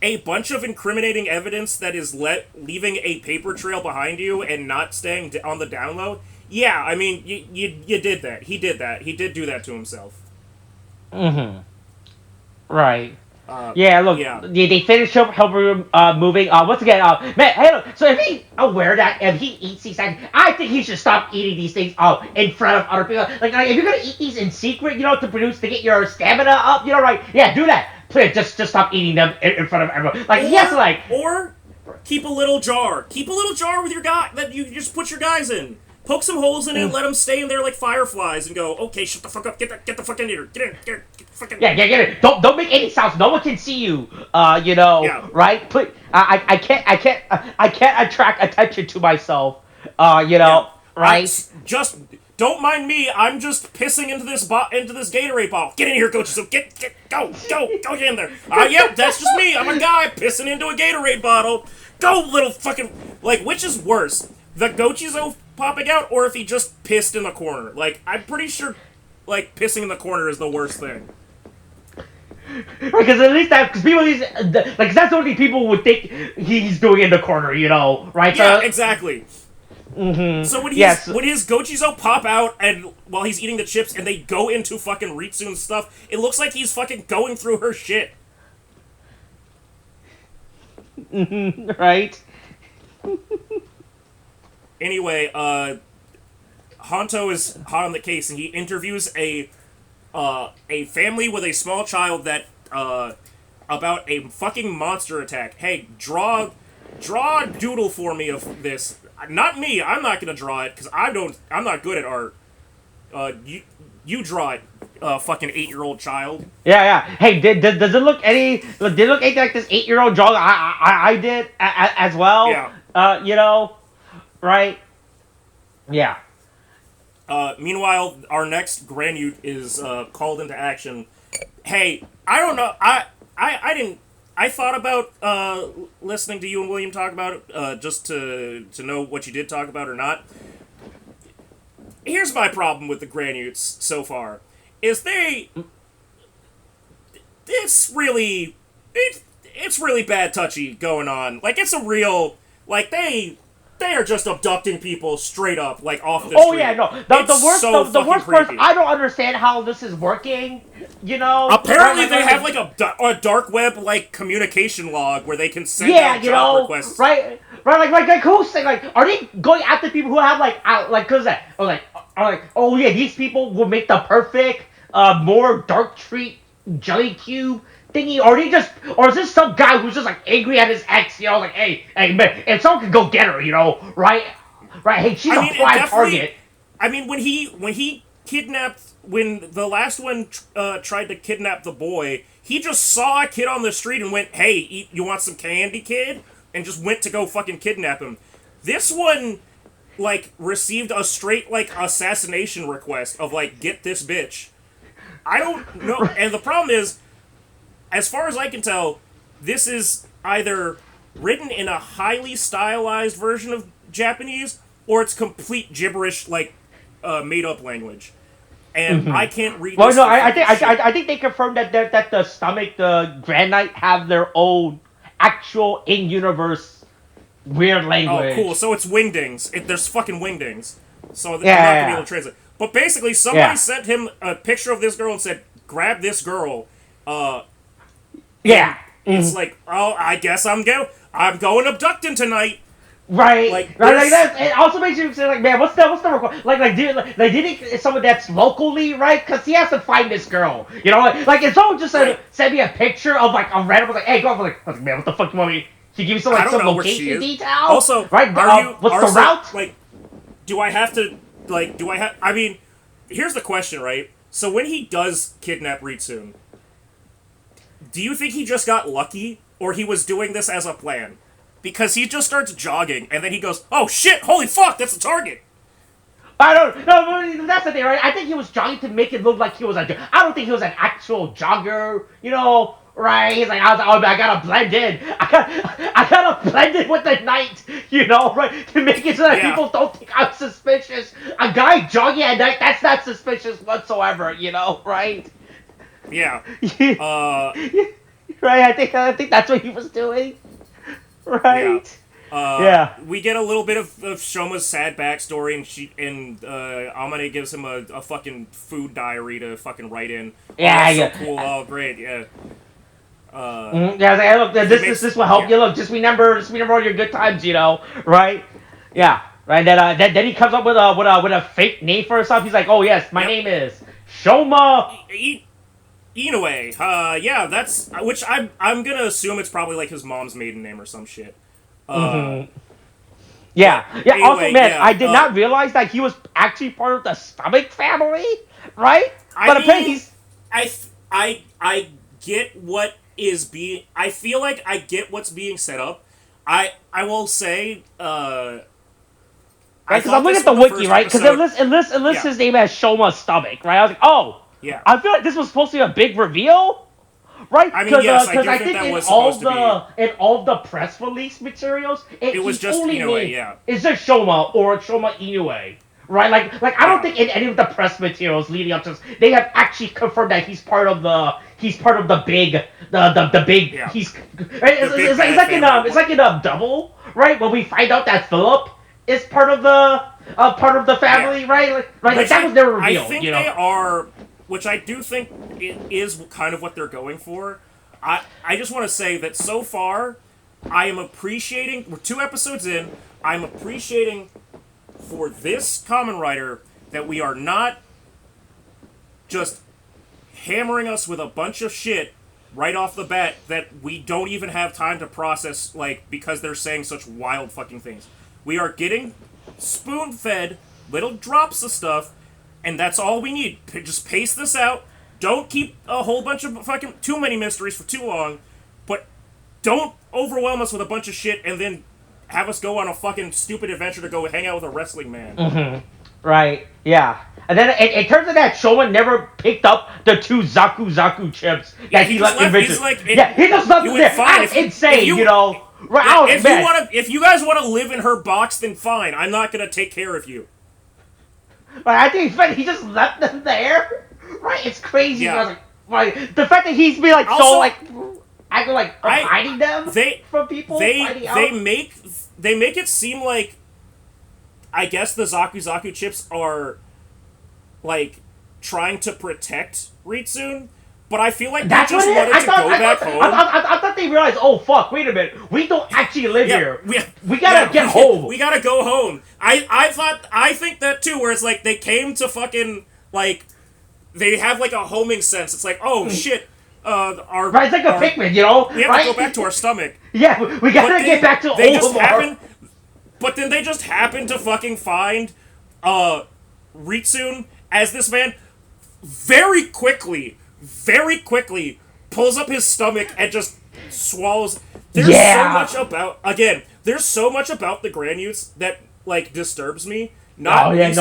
[SPEAKER 2] a bunch of incriminating evidence that is leaving a paper trail behind you and not staying on the down low, yeah, I mean, you did that. He did that. He did do that to himself.
[SPEAKER 1] Right. Look, they finished up moving. Once again, man, hey, look, so if he's aware that if he eats these things, I think he should stop eating these things in front of other people. Like if you're gonna eat these in secret, to get your stamina up, right? Yeah, do that. Please, just stop eating them in front of everyone.
[SPEAKER 2] Or keep a little jar. Keep a little jar with your guy that you just put your guys in. Poke some holes in it, let them stay in there like fireflies, and go, okay, shut the fuck up, get the fuck in here, get the fuck in.
[SPEAKER 1] Yeah, get it. Don't make any sounds. No one can see you. Right? Please, I can't attract attention to myself. Right?
[SPEAKER 2] Just don't mind me. I'm just pissing into this Gatorade bottle. Get in here, coach. So go get in there. Yep, that's just me. I'm a guy pissing into a Gatorade bottle. Go, little fucking, which is worse? The Gochizo popping out, or if he just pissed in the corner? I'm pretty sure, pissing in the corner is the worst thing.
[SPEAKER 1] Because at least because people, that's the only people would think he's doing in the corner, right?
[SPEAKER 2] Yeah, exactly. So when his Gochizo pop out and while he's eating the chips and they go into fucking Ritsu's stuff, it looks like he's fucking going through her shit.
[SPEAKER 1] Right?
[SPEAKER 2] Anyway, Honto is hot on the case, and he interviews a family with a small child that about a fucking monster attack. Hey, draw a doodle for me of this. Not me. I'm not gonna draw it because I'm not good at art. You draw it, fucking 8-year-old child.
[SPEAKER 1] Yeah. Hey, does it look anything like this 8-year-old drawing I did as well?
[SPEAKER 2] Yeah.
[SPEAKER 1] Right? Yeah.
[SPEAKER 2] Meanwhile, our next Granute is called into action. Hey, I don't know. I thought about listening to you and William talk about it, just to know what you did talk about or not. Here's my problem with the Granutes so far: is it's really bad touchy going on. It's a real they are just abducting people straight up, off the street.
[SPEAKER 1] Oh yeah, no. The worst part, I don't understand how this is working.
[SPEAKER 2] Apparently they have a dark web communication log where they can send out job requests.
[SPEAKER 1] Right. Who's saying are they going after people who have oh yeah, these people will make the perfect more dark treat jelly cube thingy, or is this some guy who's just angry at his ex, hey man, if someone could go get her, right? Hey, she's a prime target.
[SPEAKER 2] I mean, when he when the last one tried to kidnap the boy, he just saw a kid on the street and went, "Hey, you want some candy, kid?" And just went to go fucking kidnap him. This one, like, received a straight, like, assassination request of, like, get this bitch. I don't know. And the problem is, as far as I can tell, this is either written in a highly stylized version of Japanese, or it's complete gibberish, like, made-up language. And I can't read.
[SPEAKER 1] Well, no, I think they confirmed that the stomach, the Grand Knight, have their own actual in-universe weird language.
[SPEAKER 2] Oh, cool. So it's wingdings. There's fucking wingdings. So they're not gonna be able to translate. But basically, somebody sent him a picture of this girl and said, "Grab this girl." It's like, oh, I guess I'm going abducting tonight.
[SPEAKER 1] Right,
[SPEAKER 2] like
[SPEAKER 1] that. It also makes you say, like, man, what's the did someone that's locally, right? Because he has to find this girl, you know, like if someone just send me a picture of like a random, like, hey, go over, like, man, what the fuck do you want me? She give me some location detail.
[SPEAKER 2] Also,
[SPEAKER 1] right? What's the route?
[SPEAKER 2] Like, I mean, here's the question, right? So when he does kidnap Ritsune, do you think he just got lucky, or he was doing this as a plan? Because he just starts jogging, and then he goes, "Oh shit! Holy fuck! That's a target!"
[SPEAKER 1] I don't know. That's the thing, right? I think he was jogging to make it look like he was I don't think he was an actual jogger, you know, right? He's like, I gotta blend in. I gotta blend in with the night, you know, right? To make it so that people don't think I'm suspicious. A guy jogging at night, that's not suspicious whatsoever, you know, right?
[SPEAKER 2] Yeah.
[SPEAKER 1] Right. I think that's what he was doing. Right.
[SPEAKER 2] We get a little bit of Shoma's sad backstory, and Amane gives him a fucking food diary to fucking write in. So cool. Oh, great. Yeah.
[SPEAKER 1] Hey, look, this will help you. Look, just remember all your good times, you know, right? Yeah. Right. Then he comes up with a fake name for himself. He's like, oh yes, my name is Shoma.
[SPEAKER 2] Inoue, that's which I'm gonna assume it's probably like his mom's maiden name or some shit.
[SPEAKER 1] Yeah.
[SPEAKER 2] Anyway,
[SPEAKER 1] also, man, I did not realize that he was actually part of the Stomach family, right? But apparently he's.
[SPEAKER 2] I get what is being. I feel like I get what's being set up. I will say. Right,
[SPEAKER 1] because I'm looking at the wiki, right? Because it lists his name as Shoma's Stomach, right? I was like, oh.
[SPEAKER 2] Yeah.
[SPEAKER 1] I feel like this was supposed to be a big reveal, right?
[SPEAKER 2] I mean, yes, I think
[SPEAKER 1] in all the press release materials,
[SPEAKER 2] it was just Inoue,
[SPEAKER 1] it's just Shoma or Shoma Inoue, right? Like I don't think in any of the press materials leading up to this, they have actually confirmed that he's part of the big.
[SPEAKER 2] Yeah.
[SPEAKER 1] It's like in Double, right? When we find out that Philip is part of the family, right? Like that was never revealed.
[SPEAKER 2] I think
[SPEAKER 1] you know?
[SPEAKER 2] they are, which I do think it is kind of what they're going for. I just want to say that so far, I am appreciating. We're 2 episodes in. I'm appreciating for this Kamen Rider that we are not just hammering us with a bunch of shit right off the bat that we don't even have time to process, like, because they're saying such wild fucking things. We are getting spoon-fed little drops of stuff, and that's all we need. Just pace this out. Don't keep a whole bunch of fucking too many mysteries for too long, but don't overwhelm us with a bunch of shit and then have us go on a fucking stupid adventure to go hang out with a wrestling man.
[SPEAKER 1] Mm-hmm. Right, yeah. And then it turns out that Shoma never picked up the 2 Zakuzakuchips that he left in Richard.
[SPEAKER 2] He just
[SPEAKER 1] left them there. That's insane, you know. Right,
[SPEAKER 2] if you guys want to live in her box, then fine. I'm not gonna take care of you.
[SPEAKER 1] But I think he just left them there. Right, it's crazy.
[SPEAKER 2] Yeah.
[SPEAKER 1] Like the fact that he's been like also, so like acting like hiding them from people.
[SPEAKER 2] They make it seem like, I guess the Zakuzakuchips are like trying to protect Ritsune. But I feel like they just wanted to go back home.
[SPEAKER 1] I thought they realized, oh fuck, wait a minute, we don't actually live here. We gotta get home.
[SPEAKER 2] We gotta go home. I think that too, where it's like they came to fucking, like, they have like a homing sense. It's like, oh shit,
[SPEAKER 1] right, it's like a Pikmin, you know?
[SPEAKER 2] We have to go back to our stomach.
[SPEAKER 1] Yeah, we gotta get back to
[SPEAKER 2] But then they just happen to fucking find Ritsune as this man very quickly pulls up his stomach and just swallows. There's so much about, again, there's so much about the Granutes that, like, disturbs me. Not
[SPEAKER 1] we hate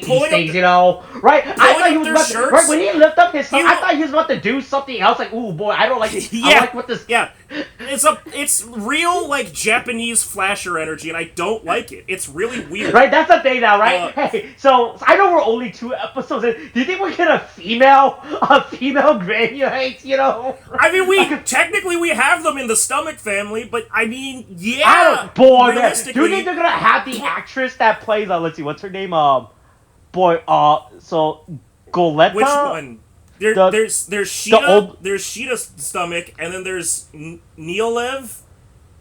[SPEAKER 1] these things, you know, right? I thought he was about to, right when he lifted up his stomach, I thought he was about to do something else. Like, ooh, boy, I don't like it. I like what this.
[SPEAKER 2] Yeah, it's real like Japanese flasher energy, and I don't like it. It's really weird.
[SPEAKER 1] Right, that's the thing now, right? Hey, so I know we're only 2 episodes in. Do you think we get a female Granulates? You know?
[SPEAKER 2] I mean, technically we have them in the stomach family, but I mean, yeah.
[SPEAKER 1] Man. Do you think they're gonna have the actress that plays? Let's see, what's her name? So Goleta.
[SPEAKER 2] Which one? There's Sheeta. There's Sheeta's stomach, and then there's Neolev.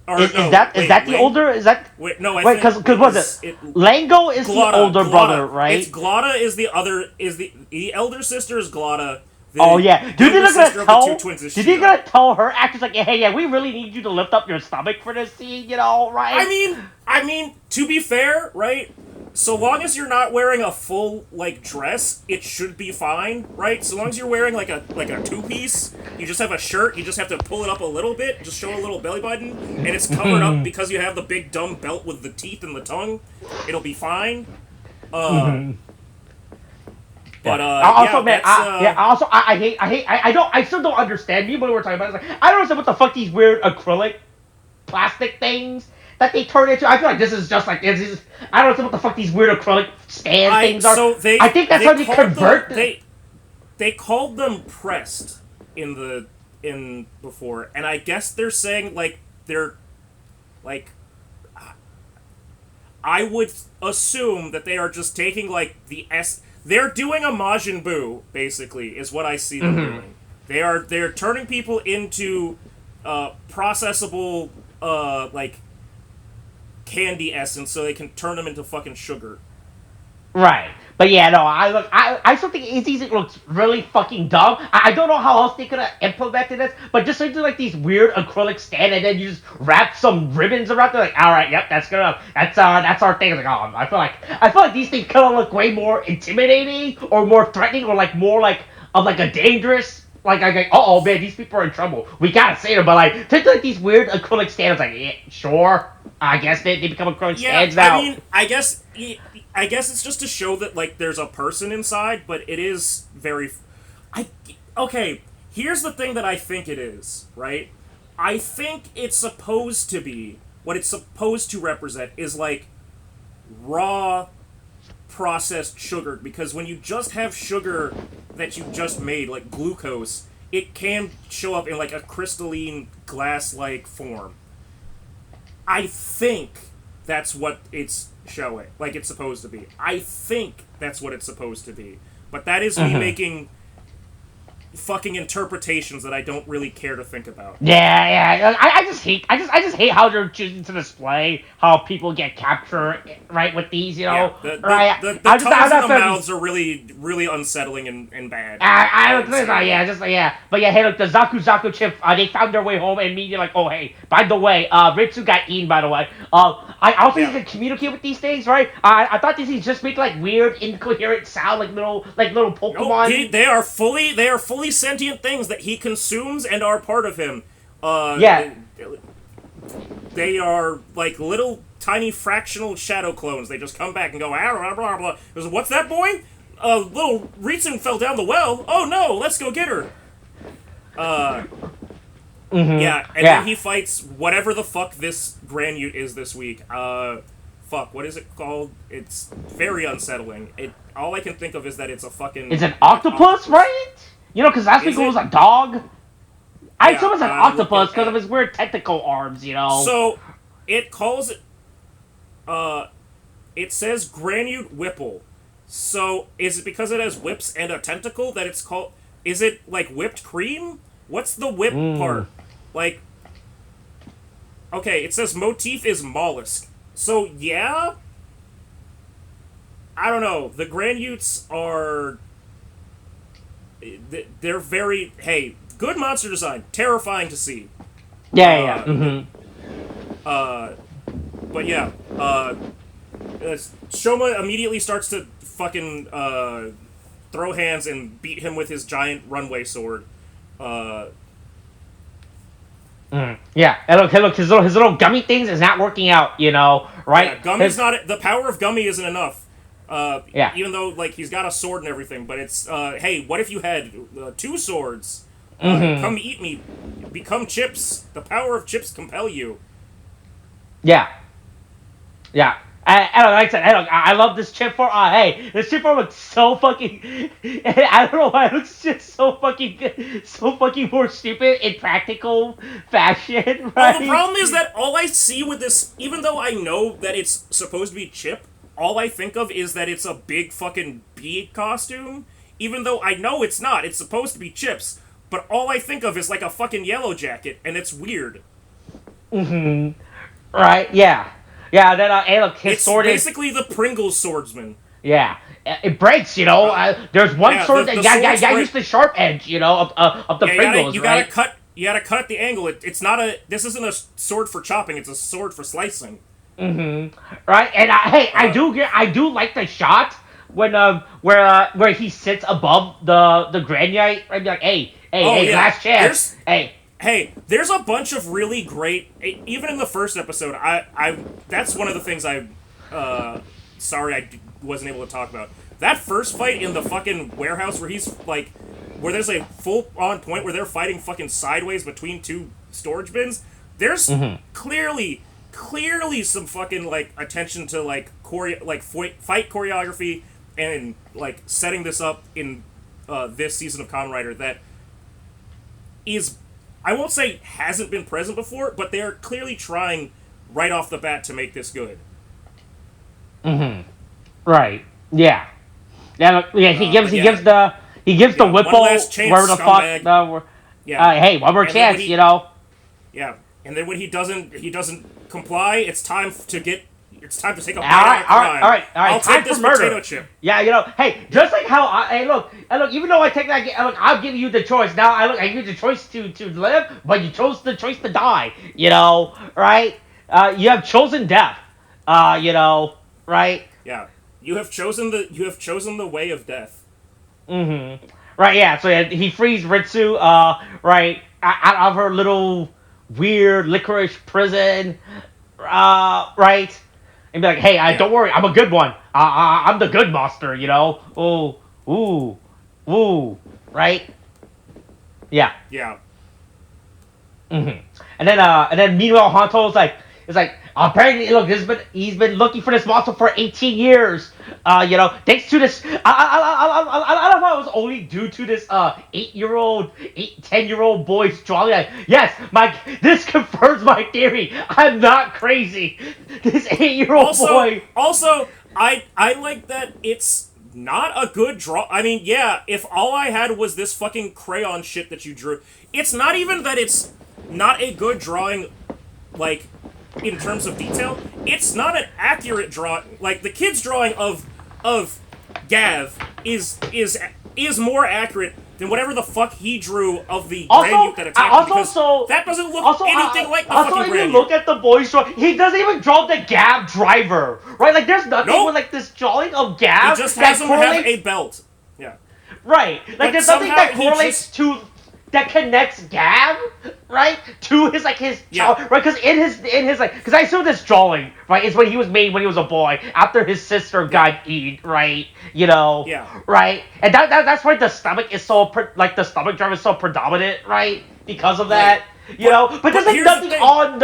[SPEAKER 1] Is that the older? Is that
[SPEAKER 2] wait? No, I
[SPEAKER 1] think because what's it? Lango is Glotta, the older brother, right?
[SPEAKER 2] It's Glotta is the other. Is the elder sister is Glotta.
[SPEAKER 1] Oh yeah, dude, they're gonna tell her actors like, hey, yeah, we really need you to lift up your stomach for this scene, you know, right?
[SPEAKER 2] I mean, to be fair, right? So long as you're not wearing a full like dress, it should be fine, right? So long as you're wearing like a 2-piece, you just have a shirt, you just have to pull it up a little bit, just show a little belly button, and it's covered up because you have the big dumb belt with the teeth and the tongue. It'll be fine. But I still don't understand. Me when we were talking about it, it's like, I don't understand what the fuck these weird acrylic plastic things that they turn into. I feel like this is just like I don't understand what the fuck these weird acrylic stand things are. So
[SPEAKER 1] I think that's how they convert
[SPEAKER 2] they called them pressed in before, and I guess they're saying like they're like I would assume that they are just taking like the They're doing a Majin Buu, basically, is what I see them doing. They're turning people into processable like candy essence, so they can turn them into fucking sugar.
[SPEAKER 1] Right. But yeah, no, I still think it looks really fucking dumb. I don't know how else they could have implemented this, but just do like these weird acrylic stand, and then you just wrap some ribbons around it. Like, all right, yep, that's our thing. Like, oh, I feel like these things kind of look way more intimidating or more threatening or like more like of like a dangerous. Like, oh man, these people are in trouble. We gotta say them, but like, take like these weird acrylic stands. Like, yeah, sure, I guess they become acrylic stands now.
[SPEAKER 2] I mean, I guess it's just to show that like there's a person inside, but it is very. Okay, here's the thing that I think it is. Right, I think it's supposed to be what it's supposed to represent is like raw processed sugar, because when you just have sugar that you just made, like glucose, it can show up in like a crystalline glass-like form. I think that's what it's showing, like it's supposed to be. I think that's what it's supposed to be. But that is me making fucking interpretations that I don't really care to think about.
[SPEAKER 1] Yeah. I just hate how they're choosing to display how people get captured, right, with these, you know.
[SPEAKER 2] Yeah,
[SPEAKER 1] right.
[SPEAKER 2] The tongues and the mouths are really, really unsettling and bad. But yeah, hey, look, the Zakuzakuchips, they found their way home and immediately like, oh hey, by the way, Ritsu got eaten, by the way. I also need to communicate with these things, right? I thought these things just make like weird, incoherent sound, like little Pokemon. No, they are fully sentient things that he consumes and are part of him. They are like little tiny fractional shadow clones. They just come back and go, blah, blah, blah. Goes, what's that, boy? Little Ritsun fell down the well. Oh no, let's go get her. Then he fights whatever the fuck this Granute is this week. What is it called? It's very unsettling. All I can think of is that it's a fucking...
[SPEAKER 1] It's an octopus, right? You know, because last week it was a dog. I assume it's an octopus because of his weird tentacle arms, you know.
[SPEAKER 2] So, it calls it... it says Granute Whipple. So, is it because it has whips and a tentacle that it's called... Is it, like, whipped cream? What's the whip part? Like... Okay, it says motif is mollusk. So, yeah? I don't know. The Granutes are... They're very... Hey, good monster design. Terrifying to see.
[SPEAKER 1] But
[SPEAKER 2] yeah. Shoma immediately starts to fucking throw hands and beat him with his giant runway sword.
[SPEAKER 1] Yeah, and look, his little gummy things is not working out, right?
[SPEAKER 2] Yeah, Gummy's not. The power of Gummy isn't enough.
[SPEAKER 1] Yeah.
[SPEAKER 2] Even though, like, he's got a sword and everything, but it's, hey, what if you had 2 swords? Come eat me. Become chips. The power of chips compel you.
[SPEAKER 1] Yeah. Yeah. Like I said, I love this chip form. Hey, this chip form looks so fucking. I don't know why it looks just so fucking more stupid in practical fashion, right?
[SPEAKER 2] Well, the problem is that all I see with this, even though I know that it's supposed to be Chip, all I think of is that it's a big fucking bee costume. Even though I know it's not, it's supposed to be Chips. But all I think of is like a fucking yellow jacket, and it's weird.
[SPEAKER 1] Right? Yeah. Yeah. Then hey, look, his sword is
[SPEAKER 2] basically the Pringles swordsman.
[SPEAKER 1] Yeah. It breaks, there's one sword that got used the sharp edge, of the Pringles,
[SPEAKER 2] you
[SPEAKER 1] right?
[SPEAKER 2] You gotta cut at the angle. It's not this isn't a sword for chopping. It's a sword for slicing.
[SPEAKER 1] Right, and I do like the shot when where he sits above the granite, right? Like, hey, last chance,
[SPEAKER 2] Hey, there's a bunch of really great. Even in the first episode, I that's one of the things sorry I wasn't able to talk about. That first fight in the fucking warehouse where he's like, where there's a full on point where they're fighting fucking sideways between 2 storage bins. There's clearly some fucking like attention to like fight choreography and like setting this up in this season of Kamen Rider that is, I won't say hasn't been present before, but they're clearly trying right off the bat to make this good.
[SPEAKER 1] Right. Yeah. Yeah. He gives the Whipple wherever the fuck. Hey, one more chance,
[SPEAKER 2] Yeah, and then when he doesn't comply, it's time to take a bite
[SPEAKER 1] all right.
[SPEAKER 2] I'll take this potato chip.
[SPEAKER 1] Yeah, hey, just like how look, even though I take that, look, I'll give you the choice. Now, I give you the choice to live, but you chose the choice to die. Right? You have chosen death. Right?
[SPEAKER 2] Yeah, you have chosen the way of death.
[SPEAKER 1] Right. Yeah. So he frees Ritsu. Right out of her little weird licorice prison. Right. And be like, hey, don't worry, I'm a good one. I'm the good monster, Ooh, right? Yeah.
[SPEAKER 2] Yeah.
[SPEAKER 1] And then meanwhile, Hanto's like, apparently, look, he's been looking for this monster for 18 years. Thanks to this, I don't know if it was only due to this 10-year-old boy's drawing. Like, yes, this confirms my theory. I'm not crazy. This 8-year-old boy.
[SPEAKER 2] Also, I like that it's not a good draw. I mean, yeah, if all I had was this fucking crayon shit that you drew, it's not even that it's not a good drawing, like, in terms of detail. It's not an accurate drawing. Like, the kid's drawing of Gavv is more accurate than whatever the fuck he drew of the Granute that attacked him, because that doesn't look anything like the fucking Granute.
[SPEAKER 1] Also, if you look at the boy's drawing, he doesn't even draw the Gavv driver, right? Like, there's nothing with, like, this drawing of Gavv.
[SPEAKER 2] He just has him have a belt. Yeah.
[SPEAKER 1] Right. Like, there's nothing that correlates to... that connects Gavv, right, to his child, right? Because in his because I saw this drawing, right, is when he was made when he was a boy after his sister got eaten, right? Right, and that's why the stomach is so the stomach drive is so predominant, right? Because of that, But there's nothing on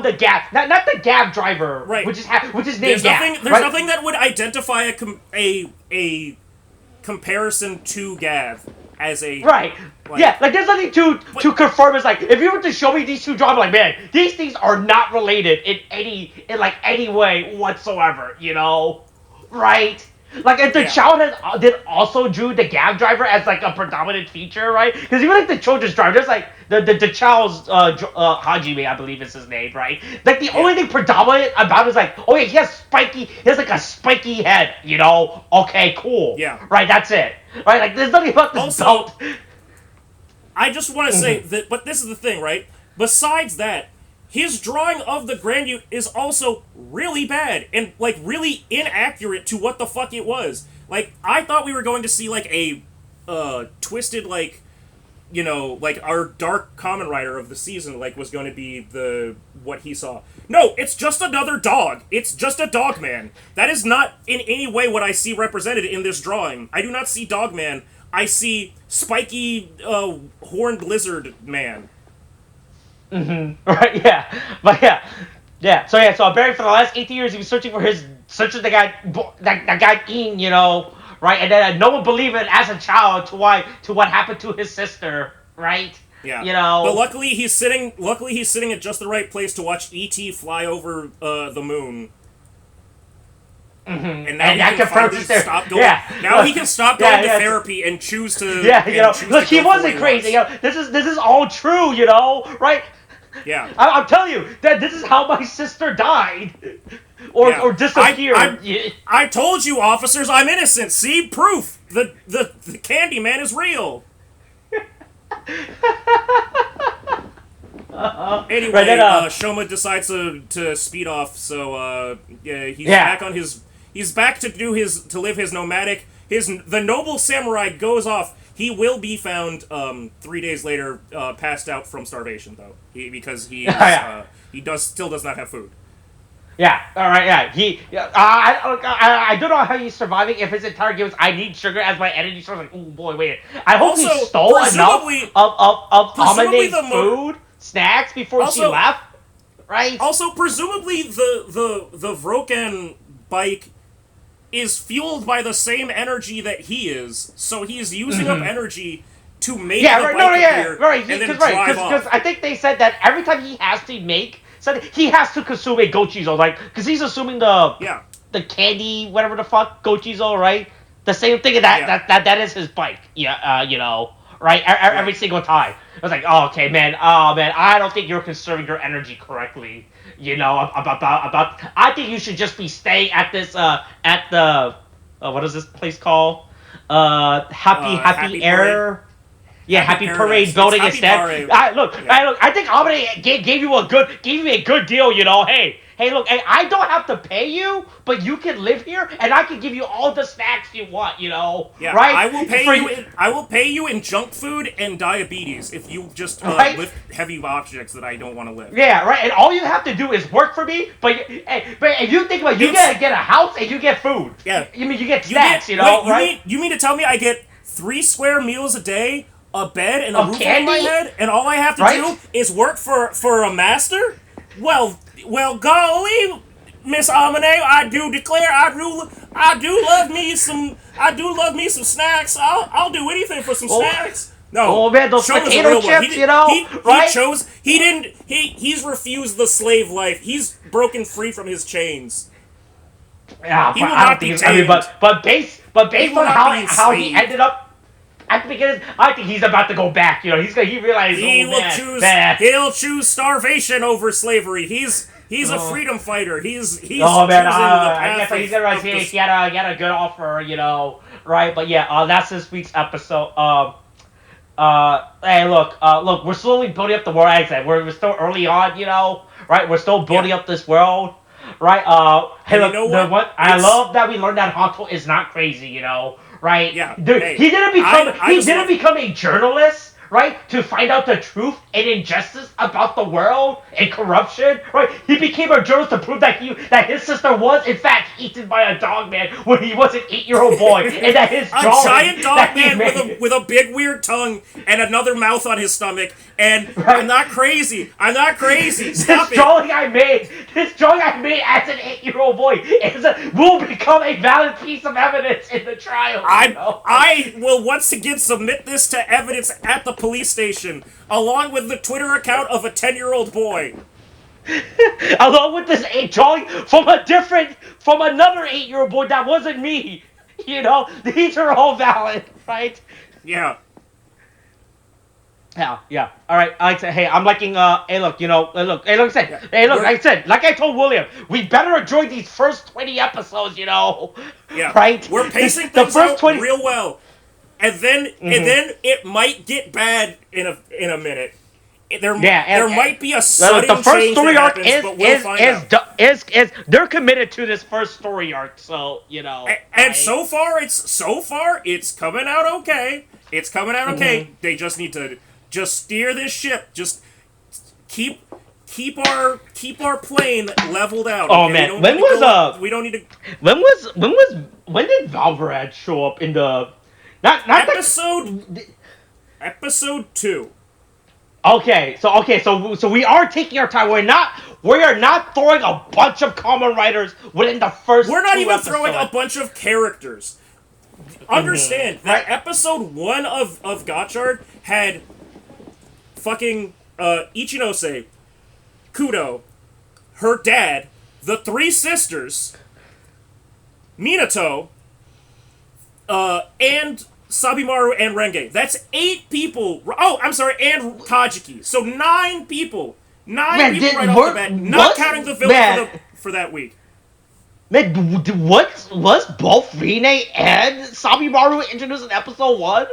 [SPEAKER 1] the Gavv, not the Gavv driver,
[SPEAKER 2] right?
[SPEAKER 1] Which is named Gavv.
[SPEAKER 2] There's nothing that would identify a comparison to Gavv as a
[SPEAKER 1] right. There's nothing to confirm. It's like, if you were to show me these two drawings, I'm like, man, these things are not related in any way whatsoever, right? Like, if the child did also drew the Gavv driver as like a predominant feature, right? Because even like the children's driver, there's like the child's Hajime, I believe is his name, right? Like, the only thing predominant about it is like, oh yeah, he has like a spiky head, Okay, cool.
[SPEAKER 2] Yeah.
[SPEAKER 1] Right, that's it. Right, like, there's nothing about this belt.
[SPEAKER 2] I just want to say that, but this is the thing, right? Besides that, his drawing of the Granute is also really bad and, like, really inaccurate to what the fuck it was. Like, I thought we were going to see, like, a, twisted, like, you know, like, our dark Kamen Rider of the season, like, was going to be what he saw. No, it's just another dog. It's just a dog man. That is not in any way what I see represented in this drawing. I do not see dog man. I see spiky, horned lizard man.
[SPEAKER 1] Right, yeah. But yeah. Yeah, so Barry, for the last 18 years, he was searching the guy, that guy Ian, you know, right? And then no one believed it as a child to what happened to his sister, right?
[SPEAKER 2] Yeah.
[SPEAKER 1] You know.
[SPEAKER 2] But luckily he's sitting at just the right place to watch E.T. fly over the moon. And now he can finally stop going. Yeah. Now he can stop going to therapy and choose to.
[SPEAKER 1] Yeah, you know. Look, he wasn't crazy. You know, this is all true. You know, right?
[SPEAKER 2] Yeah.
[SPEAKER 1] I'm telling you that this is how my sister died. Or disappeared.
[SPEAKER 2] I told you, officers, I'm innocent. See? Proof. The Candyman is real. Anyway,
[SPEAKER 1] right, then,
[SPEAKER 2] Shoma decides to speed off, so he's back to live his nomadic. The noble samurai goes off. He will be found 3 days later, passed out from starvation, though, because he still does not have food.
[SPEAKER 1] Yeah. All right. Yeah. I don't know how he's surviving. If his entire game is I need sugar as my energy source, like, oh boy, wait. I hope he stole enough of Amane's food, snacks before she left. Right.
[SPEAKER 2] Also, presumably the Vroken bike is fueled by the same energy that he is, so he is using up energy to make the bike appear and then drive off.
[SPEAKER 1] Because I think they said that every time he has to make, so he has to consume a Gochizo, like, because he's assuming the candy, whatever the fuck, Gochizo, right? The same thing that is his bike, you know, right? Every single time. I was like, I don't think you're conserving your energy correctly. You know, about I think you should just be staying at this at the what is this place called? Happy Air. Yeah, Happy Parade building instead. I think Amane gave you a good deal. You know, hey, look, I don't have to pay you, but you can live here, and I can give you all the snacks you want. You know, right?
[SPEAKER 2] I will pay you in junk food and diabetes if you just lift heavy objects that I don't want to lift.
[SPEAKER 1] Yeah, right. And all you have to do is work for me. But if you think about it, you get a house and you get food. Yeah, you get snacks. Right?
[SPEAKER 2] You mean to tell me I get 3 square meals a day, a bed, and a roof over my head, and all I have to do is work for a master? Well, golly, Miss Amane, I do declare I do love me some snacks. I'll do anything for some snacks. No,
[SPEAKER 1] man, those potato chips, you know,
[SPEAKER 2] he's refused the slave life. He's broken free from his chains.
[SPEAKER 1] Yeah, he will not be tamed. But based on how he ended up at the beginning, I think he's about to go back. You know, he realized
[SPEAKER 2] he'll choose starvation over slavery. He's a freedom fighher. He's choosing the
[SPEAKER 1] path. I guess he's gonna realize he had a good offer. You know, right? But yeah, that's this week's episode. Hey, look, we're slowly building up the world. Like I said, we're still early on. You know, right? We're still building up this world. Right? Hey, look, I love that we learned that Honto is not crazy. You know. Right?
[SPEAKER 2] Yeah.
[SPEAKER 1] Dude, he didn't become a journalist, right? To find out the truth and injustice about the world and corruption, right? He became a journalist to prove that his sister was in fact eaten by a dog man when he was an 8-year-old boy, and that his
[SPEAKER 2] giant dog man with a big weird tongue and another mouth on his stomach. And I'm not crazy. Stop
[SPEAKER 1] this drawing I made as an 8-year-old boy will become a valid piece of evidence in the trial.
[SPEAKER 2] I will once again submit this to evidence at the police station, along with the Twitter account of a 10-year-old boy.
[SPEAKER 1] Along with this drawing from another 8-year-old boy that wasn't me. You know, these are all valid, right?
[SPEAKER 2] Yeah.
[SPEAKER 1] Yeah. All right. I'm liking. Hey, look. Like I said, like I told William, we better enjoy these first 20 episodes. You know.
[SPEAKER 2] Yeah.
[SPEAKER 1] Right.
[SPEAKER 2] We're pacing things out real well, and then it might get bad in a minute. there might be a sudden
[SPEAKER 1] the first
[SPEAKER 2] change
[SPEAKER 1] story
[SPEAKER 2] that
[SPEAKER 1] arc
[SPEAKER 2] happens, but we'll find out.
[SPEAKER 1] is they're committed to this first story arc, so
[SPEAKER 2] And so far it's coming out okay. It's coming out okay.
[SPEAKER 1] Mm-hmm.
[SPEAKER 2] They just need to steer this ship. Just keep our plane leveled out.
[SPEAKER 1] Oh
[SPEAKER 2] okay?
[SPEAKER 1] man,
[SPEAKER 2] we don't need to.
[SPEAKER 1] When did Valverad show up in the not
[SPEAKER 2] episode 2?
[SPEAKER 1] Okay, so we are taking our time. We are not throwing a bunch of Kamen Riders within the first.
[SPEAKER 2] We're not even
[SPEAKER 1] episodes.
[SPEAKER 2] throwing a bunch of characters. Understand that episode 1 of Gotchard had fucking Ichinose, Kudo, her dad, the 3 sisters, Minato, and Sabimaru and Renge. That's 8 people. Oh, I'm sorry, and Kajiki. So 9 people. 9 people right off the bat, not counting the villain for that week.
[SPEAKER 1] Man, was both Rine and Sabimaru introduced in episode 1?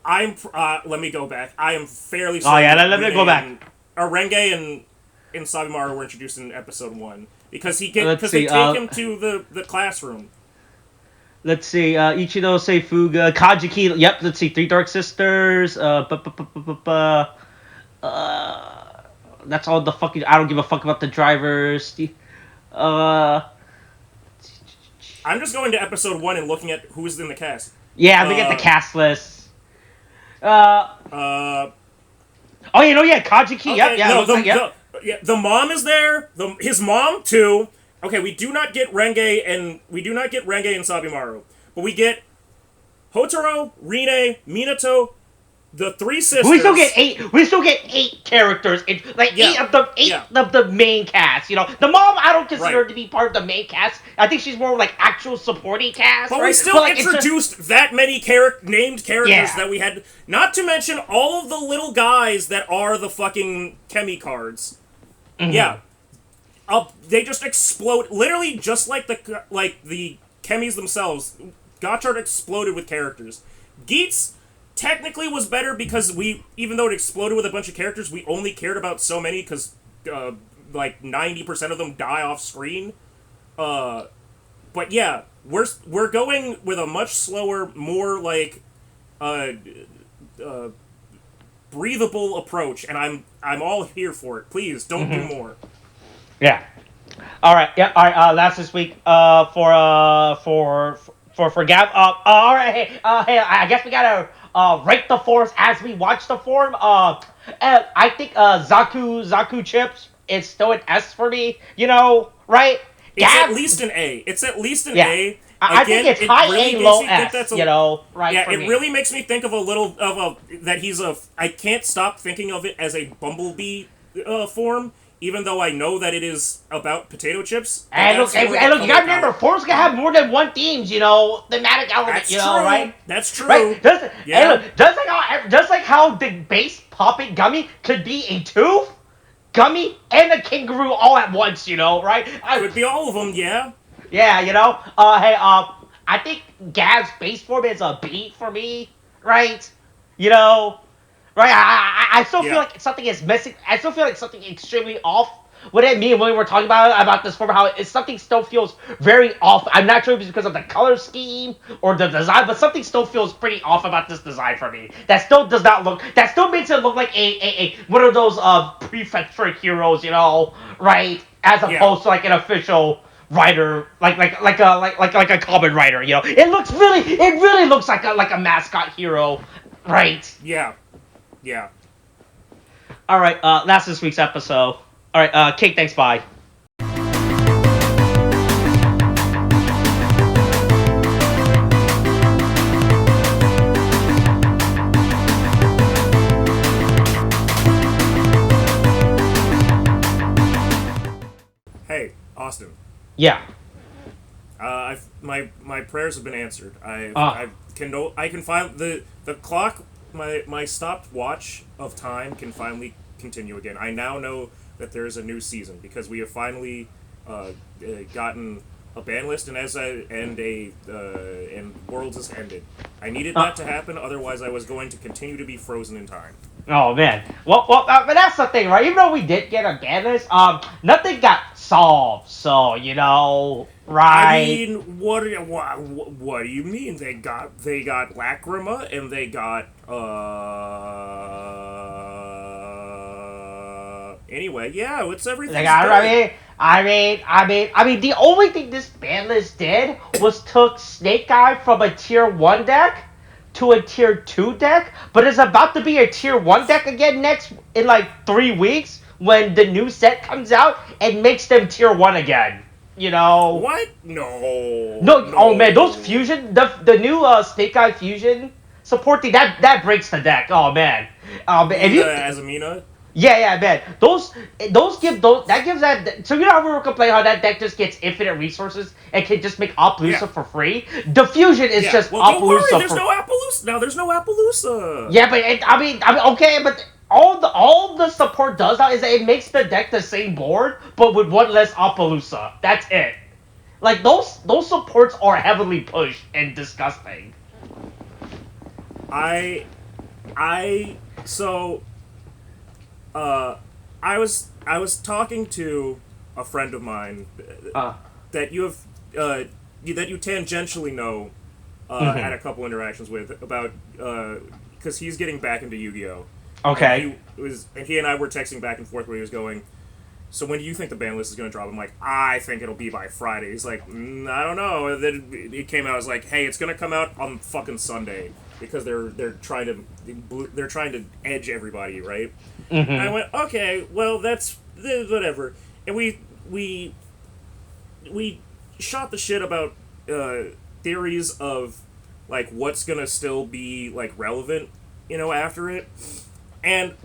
[SPEAKER 2] Let me go back. I am fairly certain.
[SPEAKER 1] Oh yeah, let me go back.
[SPEAKER 2] Renge and Sabimaru were introduced in episode 1 because they take him to the classroom.
[SPEAKER 1] Let's see, Ichinose, Fuga, Kajiki. Yep. Let's see, 3 Dark Sisters. That's all the fucking. I don't give a fuck about the drivers.
[SPEAKER 2] I'm just going to episode 1 and looking at who's in the cast.
[SPEAKER 1] Yeah, I'm looking at the cast list. Oh, Kajiki.
[SPEAKER 2] Okay,
[SPEAKER 1] yep.
[SPEAKER 2] The mom is there. His mom too. Okay, we do not get Renge and Sabimaru, but we get Hotaro, Rine, Minato, the 3 sisters.
[SPEAKER 1] We still get 8. We still get 8 characters. 8 of the main cast. The mom I don't consider her to be part of the main cast. I think she's more like actual supporting cast.
[SPEAKER 2] But we still introduced that many named characters that we had. Not to mention all of the little guys that are the fucking Kemi cards. Mm-hmm. Yeah. They just explode, literally just like the Kemis themselves. Gotchard exploded with characters. Geats technically was better because even though it exploded with a bunch of characters, we only cared about so many because 90% of them die off screen. But yeah, we're going with a much slower, more breathable approach, and I'm all here for it. Please don't do more.
[SPEAKER 1] Yeah. All right. Yeah. All right. Last this week. For Gavv. All right. Hey. I guess we gotta rate the forms as we watch the form. I think Zakuzakuchips is still an S for me. Right?
[SPEAKER 2] It's at least an A. It's at least an A.
[SPEAKER 1] I think it's high A, low S. Right?
[SPEAKER 2] Yeah. It really makes me think of that he's I can't stop thinking of it as a Bumblebee form. Even though I know that it is about potato chips.
[SPEAKER 1] And look, you gotta remember, forms can have more than one themes, thematic element, right?
[SPEAKER 2] That's true.
[SPEAKER 1] Right? Just like how the base popping gummy could be a tooth, gummy, and a kangaroo all at once, right?
[SPEAKER 2] Could be all of them, yeah.
[SPEAKER 1] Yeah, I think Gav's base form is a B for me, right? Right, I still feel like something is missing. I still feel like something extremely off. What it mean when we were talking about this form, how something still feels very off. I'm not sure if it's because of the color scheme or the design, but something still feels pretty off about this design for me. That still does not look. That still makes it look like a one of those prefecture heroes, right? As opposed to like an official rider, like a Kamen Rider, It really looks like a mascot hero, right?
[SPEAKER 2] Yeah. Yeah.
[SPEAKER 1] All right, that's this week's episode. All right, Kate, thanks, bye.
[SPEAKER 2] Hey, Austin.
[SPEAKER 1] Yeah.
[SPEAKER 2] My prayers have been answered. I can find the clock. My stopped watch of time can finally continue again. I now know that there is a new season because we have finally gotten a ban list and Worlds has ended. I needed that to happen, otherwise I was going to continue to be frozen in time.
[SPEAKER 1] Oh man. But that's the thing, right? Even though we did get a ban list, nothing got solved. So
[SPEAKER 2] I
[SPEAKER 1] right?
[SPEAKER 2] mean, what do you mean? They got Lacrima and they got anyway, yeah, it's
[SPEAKER 1] Like
[SPEAKER 2] everything's good.
[SPEAKER 1] I mean, the only thing this ban list did was took Snake Eye from a tier 1 deck to a tier 2 deck, but it's about to be a tier 1 deck again next in like 3 weeks when the new set comes out and makes them tier 1 again. You know?
[SPEAKER 2] What? No,
[SPEAKER 1] No, oh man, those
[SPEAKER 2] no.
[SPEAKER 1] fusion, the new Snake Eye fusion supporting that breaks the deck. Oh man.
[SPEAKER 2] You
[SPEAKER 1] If
[SPEAKER 2] mean the
[SPEAKER 1] you
[SPEAKER 2] Azamina?
[SPEAKER 1] yeah, man. Those give those that gives that. So you know how we were complaining how that deck just gets infinite resources and can just make
[SPEAKER 2] Yeah,
[SPEAKER 1] Appaloosa for free. The fusion is
[SPEAKER 2] yeah.
[SPEAKER 1] just
[SPEAKER 2] Well, don't worry.
[SPEAKER 1] Appaloosa
[SPEAKER 2] There's
[SPEAKER 1] for.
[SPEAKER 2] no Appaloosa now. There's no Appaloosa.
[SPEAKER 1] Yeah, but I mean, okay, but all the support does now is that it makes the deck the same board, but with one less Appaloosa. That's it. Like those supports are heavily pushed and disgusting.
[SPEAKER 2] I, I. So, uh, I was talking to a friend of mine
[SPEAKER 1] Uh.
[SPEAKER 2] that you have that you tangentially know had
[SPEAKER 1] Mhm.
[SPEAKER 2] a couple interactions with about because he's getting back into Yu-Gi-Oh, and
[SPEAKER 1] Okay.
[SPEAKER 2] he and I were texting back and forth where he was going. So when do you think the ban list is going to drop? I'm like, I think it'll be by Friday. He's like, I don't know. And then it came out. I was like, hey, it's going to come out on fucking Sunday because they're trying to edge everybody, right? And I
[SPEAKER 1] Mhm.
[SPEAKER 2] went, okay, well that's whatever. And we shot the shit about theories of like what's gonna still be like relevant, after it. And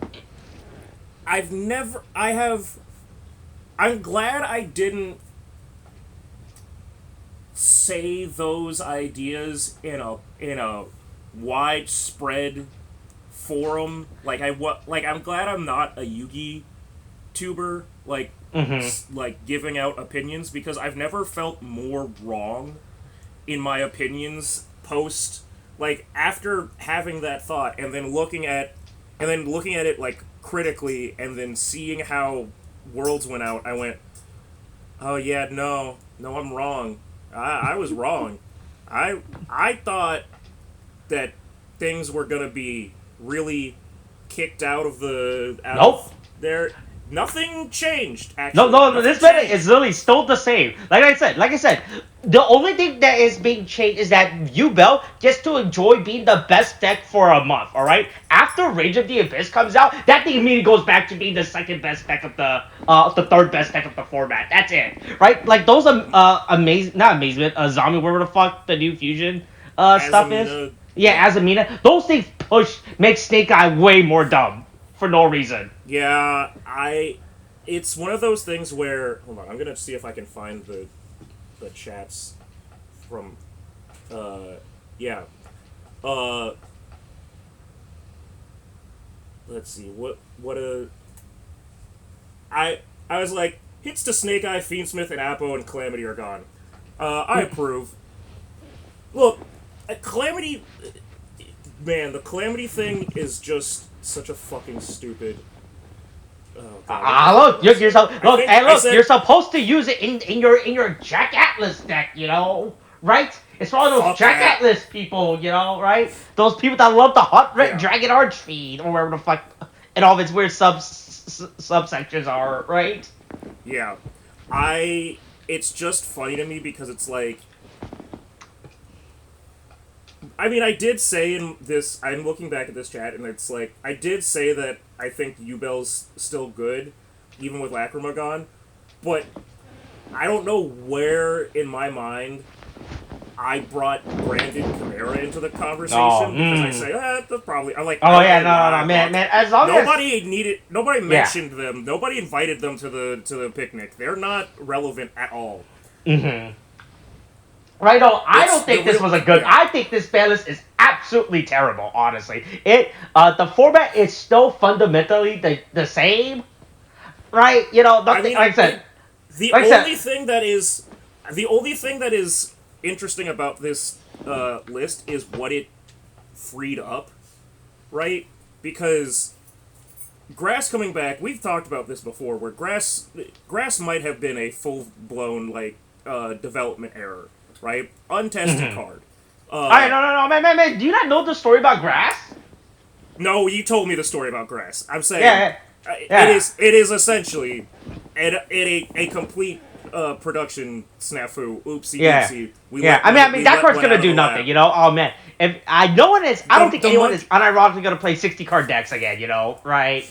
[SPEAKER 2] I'm glad I didn't say those ideas in a widespread forum. I'm glad I'm not a Yugi tuber,
[SPEAKER 1] Mhm.
[SPEAKER 2] giving out opinions, because I've never felt more wrong in my opinions post, after having that thought and then looking at it like critically, and then seeing how Worlds went out. I went, oh yeah, no, I'm wrong. I was wrong. I thought that things were gonna be really kicked out
[SPEAKER 1] Nope.
[SPEAKER 2] of there. Nothing changed,
[SPEAKER 1] No,
[SPEAKER 2] actually.
[SPEAKER 1] no, no.
[SPEAKER 2] Nothing
[SPEAKER 1] This meta is
[SPEAKER 2] changed.
[SPEAKER 1] literally still the same. Like I said, the only thing that is being changed is that Bell gets to enjoy being the best deck for a month. All right. After Rage of the Abyss comes out, that thing immediately goes back to being the second best deck of the third best deck of the format. That's it. Right. Like those amazing, not amazement, zombie. Whatever the fuck the new fusion stuff is.
[SPEAKER 2] Azamina,
[SPEAKER 1] Yeah, Azamina. Those things make Snake Eye way more dumb for no reason.
[SPEAKER 2] yeah, it's one of those things where, hold on, I'm gonna see if I can find the chats from, yeah, uh, let's see, what a, I was like, hits to Snake Eye, Fiendsmith, and Apo and Calamity are gone. I approve. Look, Calamity, man, the Calamity thing is just such a fucking stupid. Oh god, what the fuck
[SPEAKER 1] Look,
[SPEAKER 2] did I say? I
[SPEAKER 1] look,
[SPEAKER 2] think
[SPEAKER 1] and
[SPEAKER 2] I
[SPEAKER 1] look, you're
[SPEAKER 2] said,
[SPEAKER 1] supposed to use it in your Jack Atlas deck, right? It's for all those
[SPEAKER 2] fuck
[SPEAKER 1] Jack
[SPEAKER 2] that.
[SPEAKER 1] Atlas people, right? Those people that love the hot red
[SPEAKER 2] Yeah,
[SPEAKER 1] dragon archfiend or whatever the fuck, and all of its weird subsections are, right?
[SPEAKER 2] yeah. I. It's just funny to me because it's like. I mean, I did say in this. I'm looking back at this chat, and it's like I did say that I think Ubel's still good, even with Lacrima gone, but I don't know where in my mind I brought Brandon Chimera into the
[SPEAKER 1] Oh,
[SPEAKER 2] conversation, because I say, that's probably. I
[SPEAKER 1] Oh
[SPEAKER 2] don't
[SPEAKER 1] yeah,
[SPEAKER 2] know
[SPEAKER 1] no,
[SPEAKER 2] why
[SPEAKER 1] no,
[SPEAKER 2] I
[SPEAKER 1] man,
[SPEAKER 2] brought.
[SPEAKER 1] man. As long as
[SPEAKER 2] Nobody
[SPEAKER 1] yeah.
[SPEAKER 2] mentioned them. Nobody invited them to the picnic. They're not relevant at all.
[SPEAKER 1] Mm-hmm. Right, no, I
[SPEAKER 2] It's
[SPEAKER 1] don't
[SPEAKER 2] the
[SPEAKER 1] think this
[SPEAKER 2] real.
[SPEAKER 1] was a good.
[SPEAKER 2] Yeah.
[SPEAKER 1] I think this balance is absolutely terrible. Honestly, the format is still fundamentally the same, right?
[SPEAKER 2] I
[SPEAKER 1] Nothing.
[SPEAKER 2] mean, the
[SPEAKER 1] Like I said,
[SPEAKER 2] only thing that is the only thing that is interesting about this list is what it freed up, right? Because Grass coming back, we've talked about this before, where Grass might have been a full-blown, like, development error, right? Untested card.
[SPEAKER 1] Alright, no, man, do you not know the story about Grass?
[SPEAKER 2] No, you told me the story about Grass. I'm saying
[SPEAKER 1] Yeah.
[SPEAKER 2] it is essentially a complete production snafu. Oopsie.
[SPEAKER 1] I mean that card's gonna do nothing, you know. Oh man, if no one is, I don't think anyone is unironically gonna play 60 card decks again, you know, right?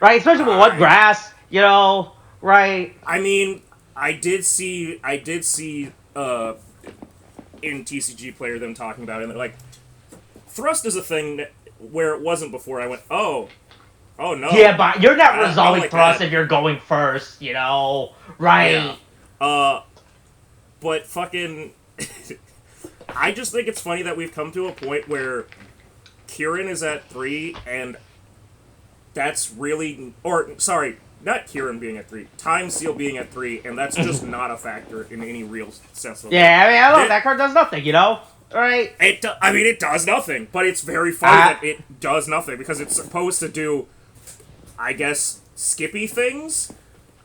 [SPEAKER 1] Especially with what Grass, you know, right?
[SPEAKER 2] I mean, I did see in TCG Player them talking about it, and they're like, Thrust is a thing where it wasn't before. I went, oh no.
[SPEAKER 1] Yeah, but you're not resolving
[SPEAKER 2] like
[SPEAKER 1] Thrust
[SPEAKER 2] that.
[SPEAKER 1] if you're going first, you know, right?
[SPEAKER 2] Yeah. But fucking, I just think it's funny that we've come to a point where Kieran is at 3, and that's really, or sorry, not Kieran being at 3, Time Seal being at 3, and that's just not a factor in any real sense of it.
[SPEAKER 1] Yeah, I mean, I know that card does nothing, you know, right?
[SPEAKER 2] I mean, it does nothing, but it's very funny that it does nothing because it's supposed to do, I guess, Skippy things.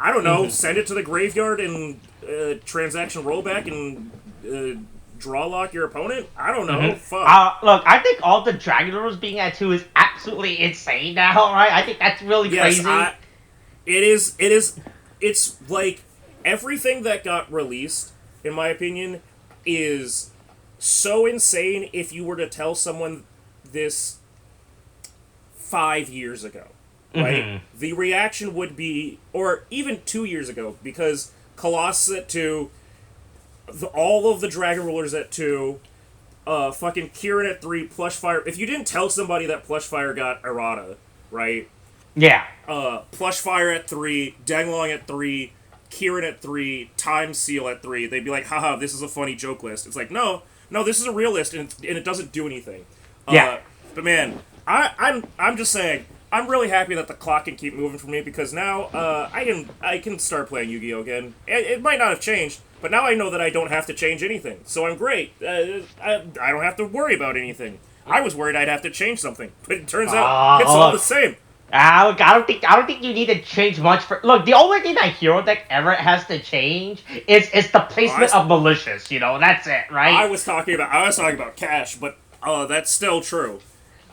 [SPEAKER 2] I don't know. Send it to the graveyard and transaction rollback and draw lock your opponent. I don't know. Fuck.
[SPEAKER 1] Look, I think all the Dragon Lords being at 2 is absolutely insane now, right? I think that's really crazy.
[SPEAKER 2] It is. It's like everything that got released, in my opinion, is so insane. If you were to tell someone this 5 years ago. Right? The reaction would be, or even 2 years ago, because Colossus at 2, all of the Dragon Rulers at 2, fucking Kieran at 3, Plushfire. If you didn't tell somebody that Plushfire got errata, right?
[SPEAKER 1] Yeah.
[SPEAKER 2] Plushfire at 3, Denglong at 3, Kieran at 3, Time Seal at 3, they'd be like, haha, this is a funny joke list. It's like, no, this is a real list, and it doesn't do anything.
[SPEAKER 1] Yeah.
[SPEAKER 2] But man, I'm just saying, I'm really happy that the clock can keep moving for me because now I can start playing Yu-Gi-Oh again. It might not have changed, but now I know that I don't have to change anything, so I'm great. I don't have to worry about anything. I was worried I'd have to change something, but it turns out it's all the same.
[SPEAKER 1] I don't think you need to change much for. Look, the only thing that hero deck ever has to change is the placement of malicious. You know, that's it, right?
[SPEAKER 2] I was talking about cash, but that's still true.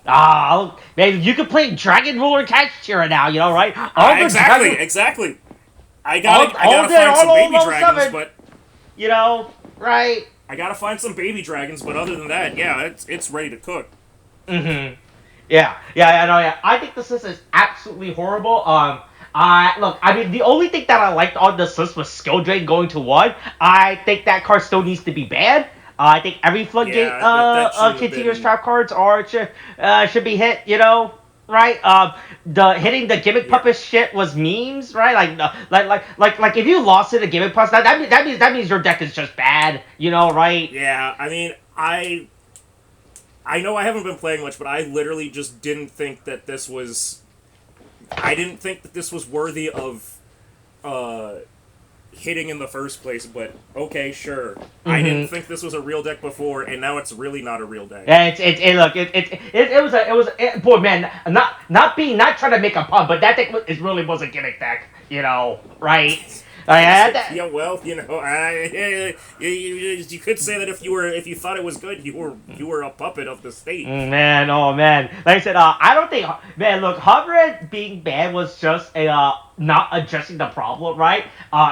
[SPEAKER 1] Man, you can play Dragon Ruler Cash Tira now, you know, right?
[SPEAKER 2] Exactly. I gotta find some baby dragons, but
[SPEAKER 1] you know, right?
[SPEAKER 2] I gotta find some baby dragons, but other than that, yeah, it's ready to cook.
[SPEAKER 1] Yeah, I know. Yeah, I think this list is absolutely horrible. I mean, the only thing that I liked on this list was Skill Drain going to 1. I think that card still needs to be banned. I think every floodgate continuous trap cards should be hit, you know, right? The hitting the gimmick puppet shit was memes, right? Like if you lost to the gimmick puppets, that means your deck is just bad, you know, right?
[SPEAKER 2] Yeah, I mean, I know I haven't been playing much, but I literally just didn't think that this was. I didn't think that this was worthy of hitting in the first place, but okay, sure. I didn't think this was a real deck before, and now it's really not a real deck.
[SPEAKER 1] Yeah, boy, man, not trying to make a pun, but that deck really was a gimmick deck, you know, right?
[SPEAKER 2] Yeah, well, you know, you could say that if you thought it was good, you were a puppet of the state.
[SPEAKER 1] Man, oh man, like I said, I don't think, man, look, Hovered being banned was just not addressing the problem, right?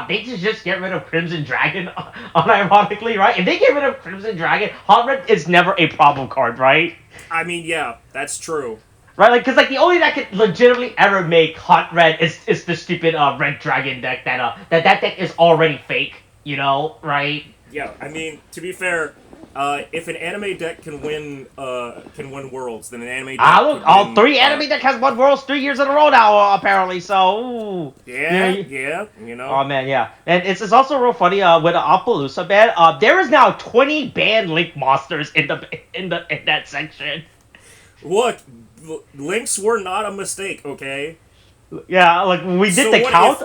[SPEAKER 1] They just get rid of Crimson Dragon, unironically, right? If they get rid of Crimson Dragon, Hovered is never a problem card, right?
[SPEAKER 2] I mean, yeah, that's true.
[SPEAKER 1] Right, like, cause like the only that could legitimately ever make Hunt Red is the stupid Red Dragon deck that deck is already fake, you know, right?
[SPEAKER 2] Yeah, I mean, to be fair, if an anime deck can win Worlds, then an anime deck
[SPEAKER 1] look, all 3 anime deck has won Worlds 3 years in a row now, apparently. So, ooh.
[SPEAKER 2] Yeah, you know.
[SPEAKER 1] Oh man, yeah, and it's also real funny with the Appaloosa ban. There is now 20 banned Link monsters in that section.
[SPEAKER 2] Look. Links were not a mistake, okay?
[SPEAKER 1] Yeah, like we did the count.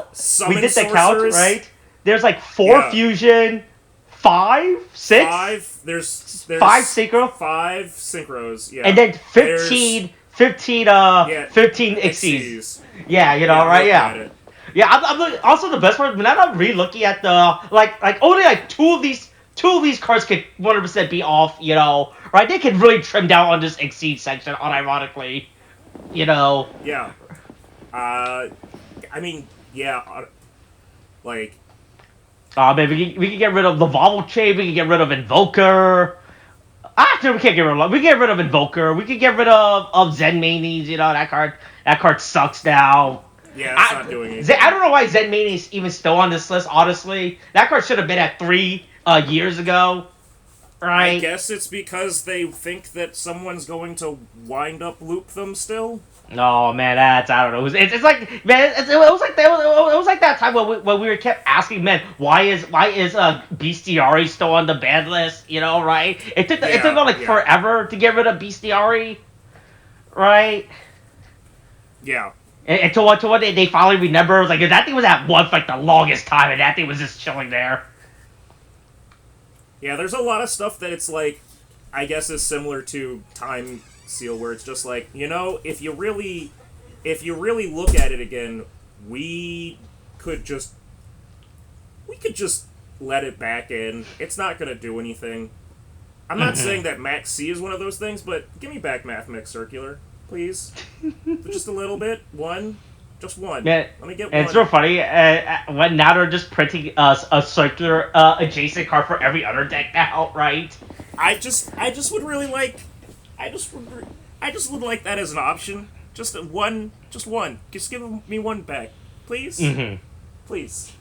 [SPEAKER 1] We did the count, right? There's like 4 fusion, 5, 6.
[SPEAKER 2] There's
[SPEAKER 1] 5 synchro.
[SPEAKER 2] 5 synchros, yeah.
[SPEAKER 1] And then 15 15 exceeds. Yeah, right? Yeah. Yeah, also the best part, when I'm re-looking at the like only like two of these cards could 100% be off, right? They could really trim down on this exceed section, unironically,
[SPEAKER 2] Yeah. I mean, yeah, like...
[SPEAKER 1] Man, we can get rid of the Vobble Chain, we can get rid of Invoker. Actually, we can't get rid of. We can get rid of Invoker. We can get rid of Zen Manies. That card. That card sucks now.
[SPEAKER 2] Yeah, it's not doing anything.
[SPEAKER 1] I don't know why Zen Mania is even still on this list, honestly. That card should have been at 3 years ago. Right?
[SPEAKER 2] I guess it's because they think that someone's going to wind up loop them still?
[SPEAKER 1] No, man, I don't know. It's like, man, it was like that time when we were kept asking, man, why is Bestiari still on the ban list? Right? It took forever to get rid of Bestiari, right?
[SPEAKER 2] Yeah.
[SPEAKER 1] Until one day they finally remember, like, that thing was at one for like the longest time, and that thing was just chilling there.
[SPEAKER 2] Yeah, there's a lot of stuff that it's like, I guess is similar to Time Seal, where it's just like, if you really look at it again, we could just let it back in. It's not gonna do anything. I'm not saying that Max C is one of those things, but give me back Math Mix Circular, please. Just a little bit. Just one.
[SPEAKER 1] Yeah,
[SPEAKER 2] let me get one.
[SPEAKER 1] It's real funny. When now they're just printing a circular adjacent card for every other deck now, right?
[SPEAKER 2] I just would really like. I just would like that as an option. Just one. Just give me one back, please.
[SPEAKER 1] Mm-hmm.
[SPEAKER 2] Please.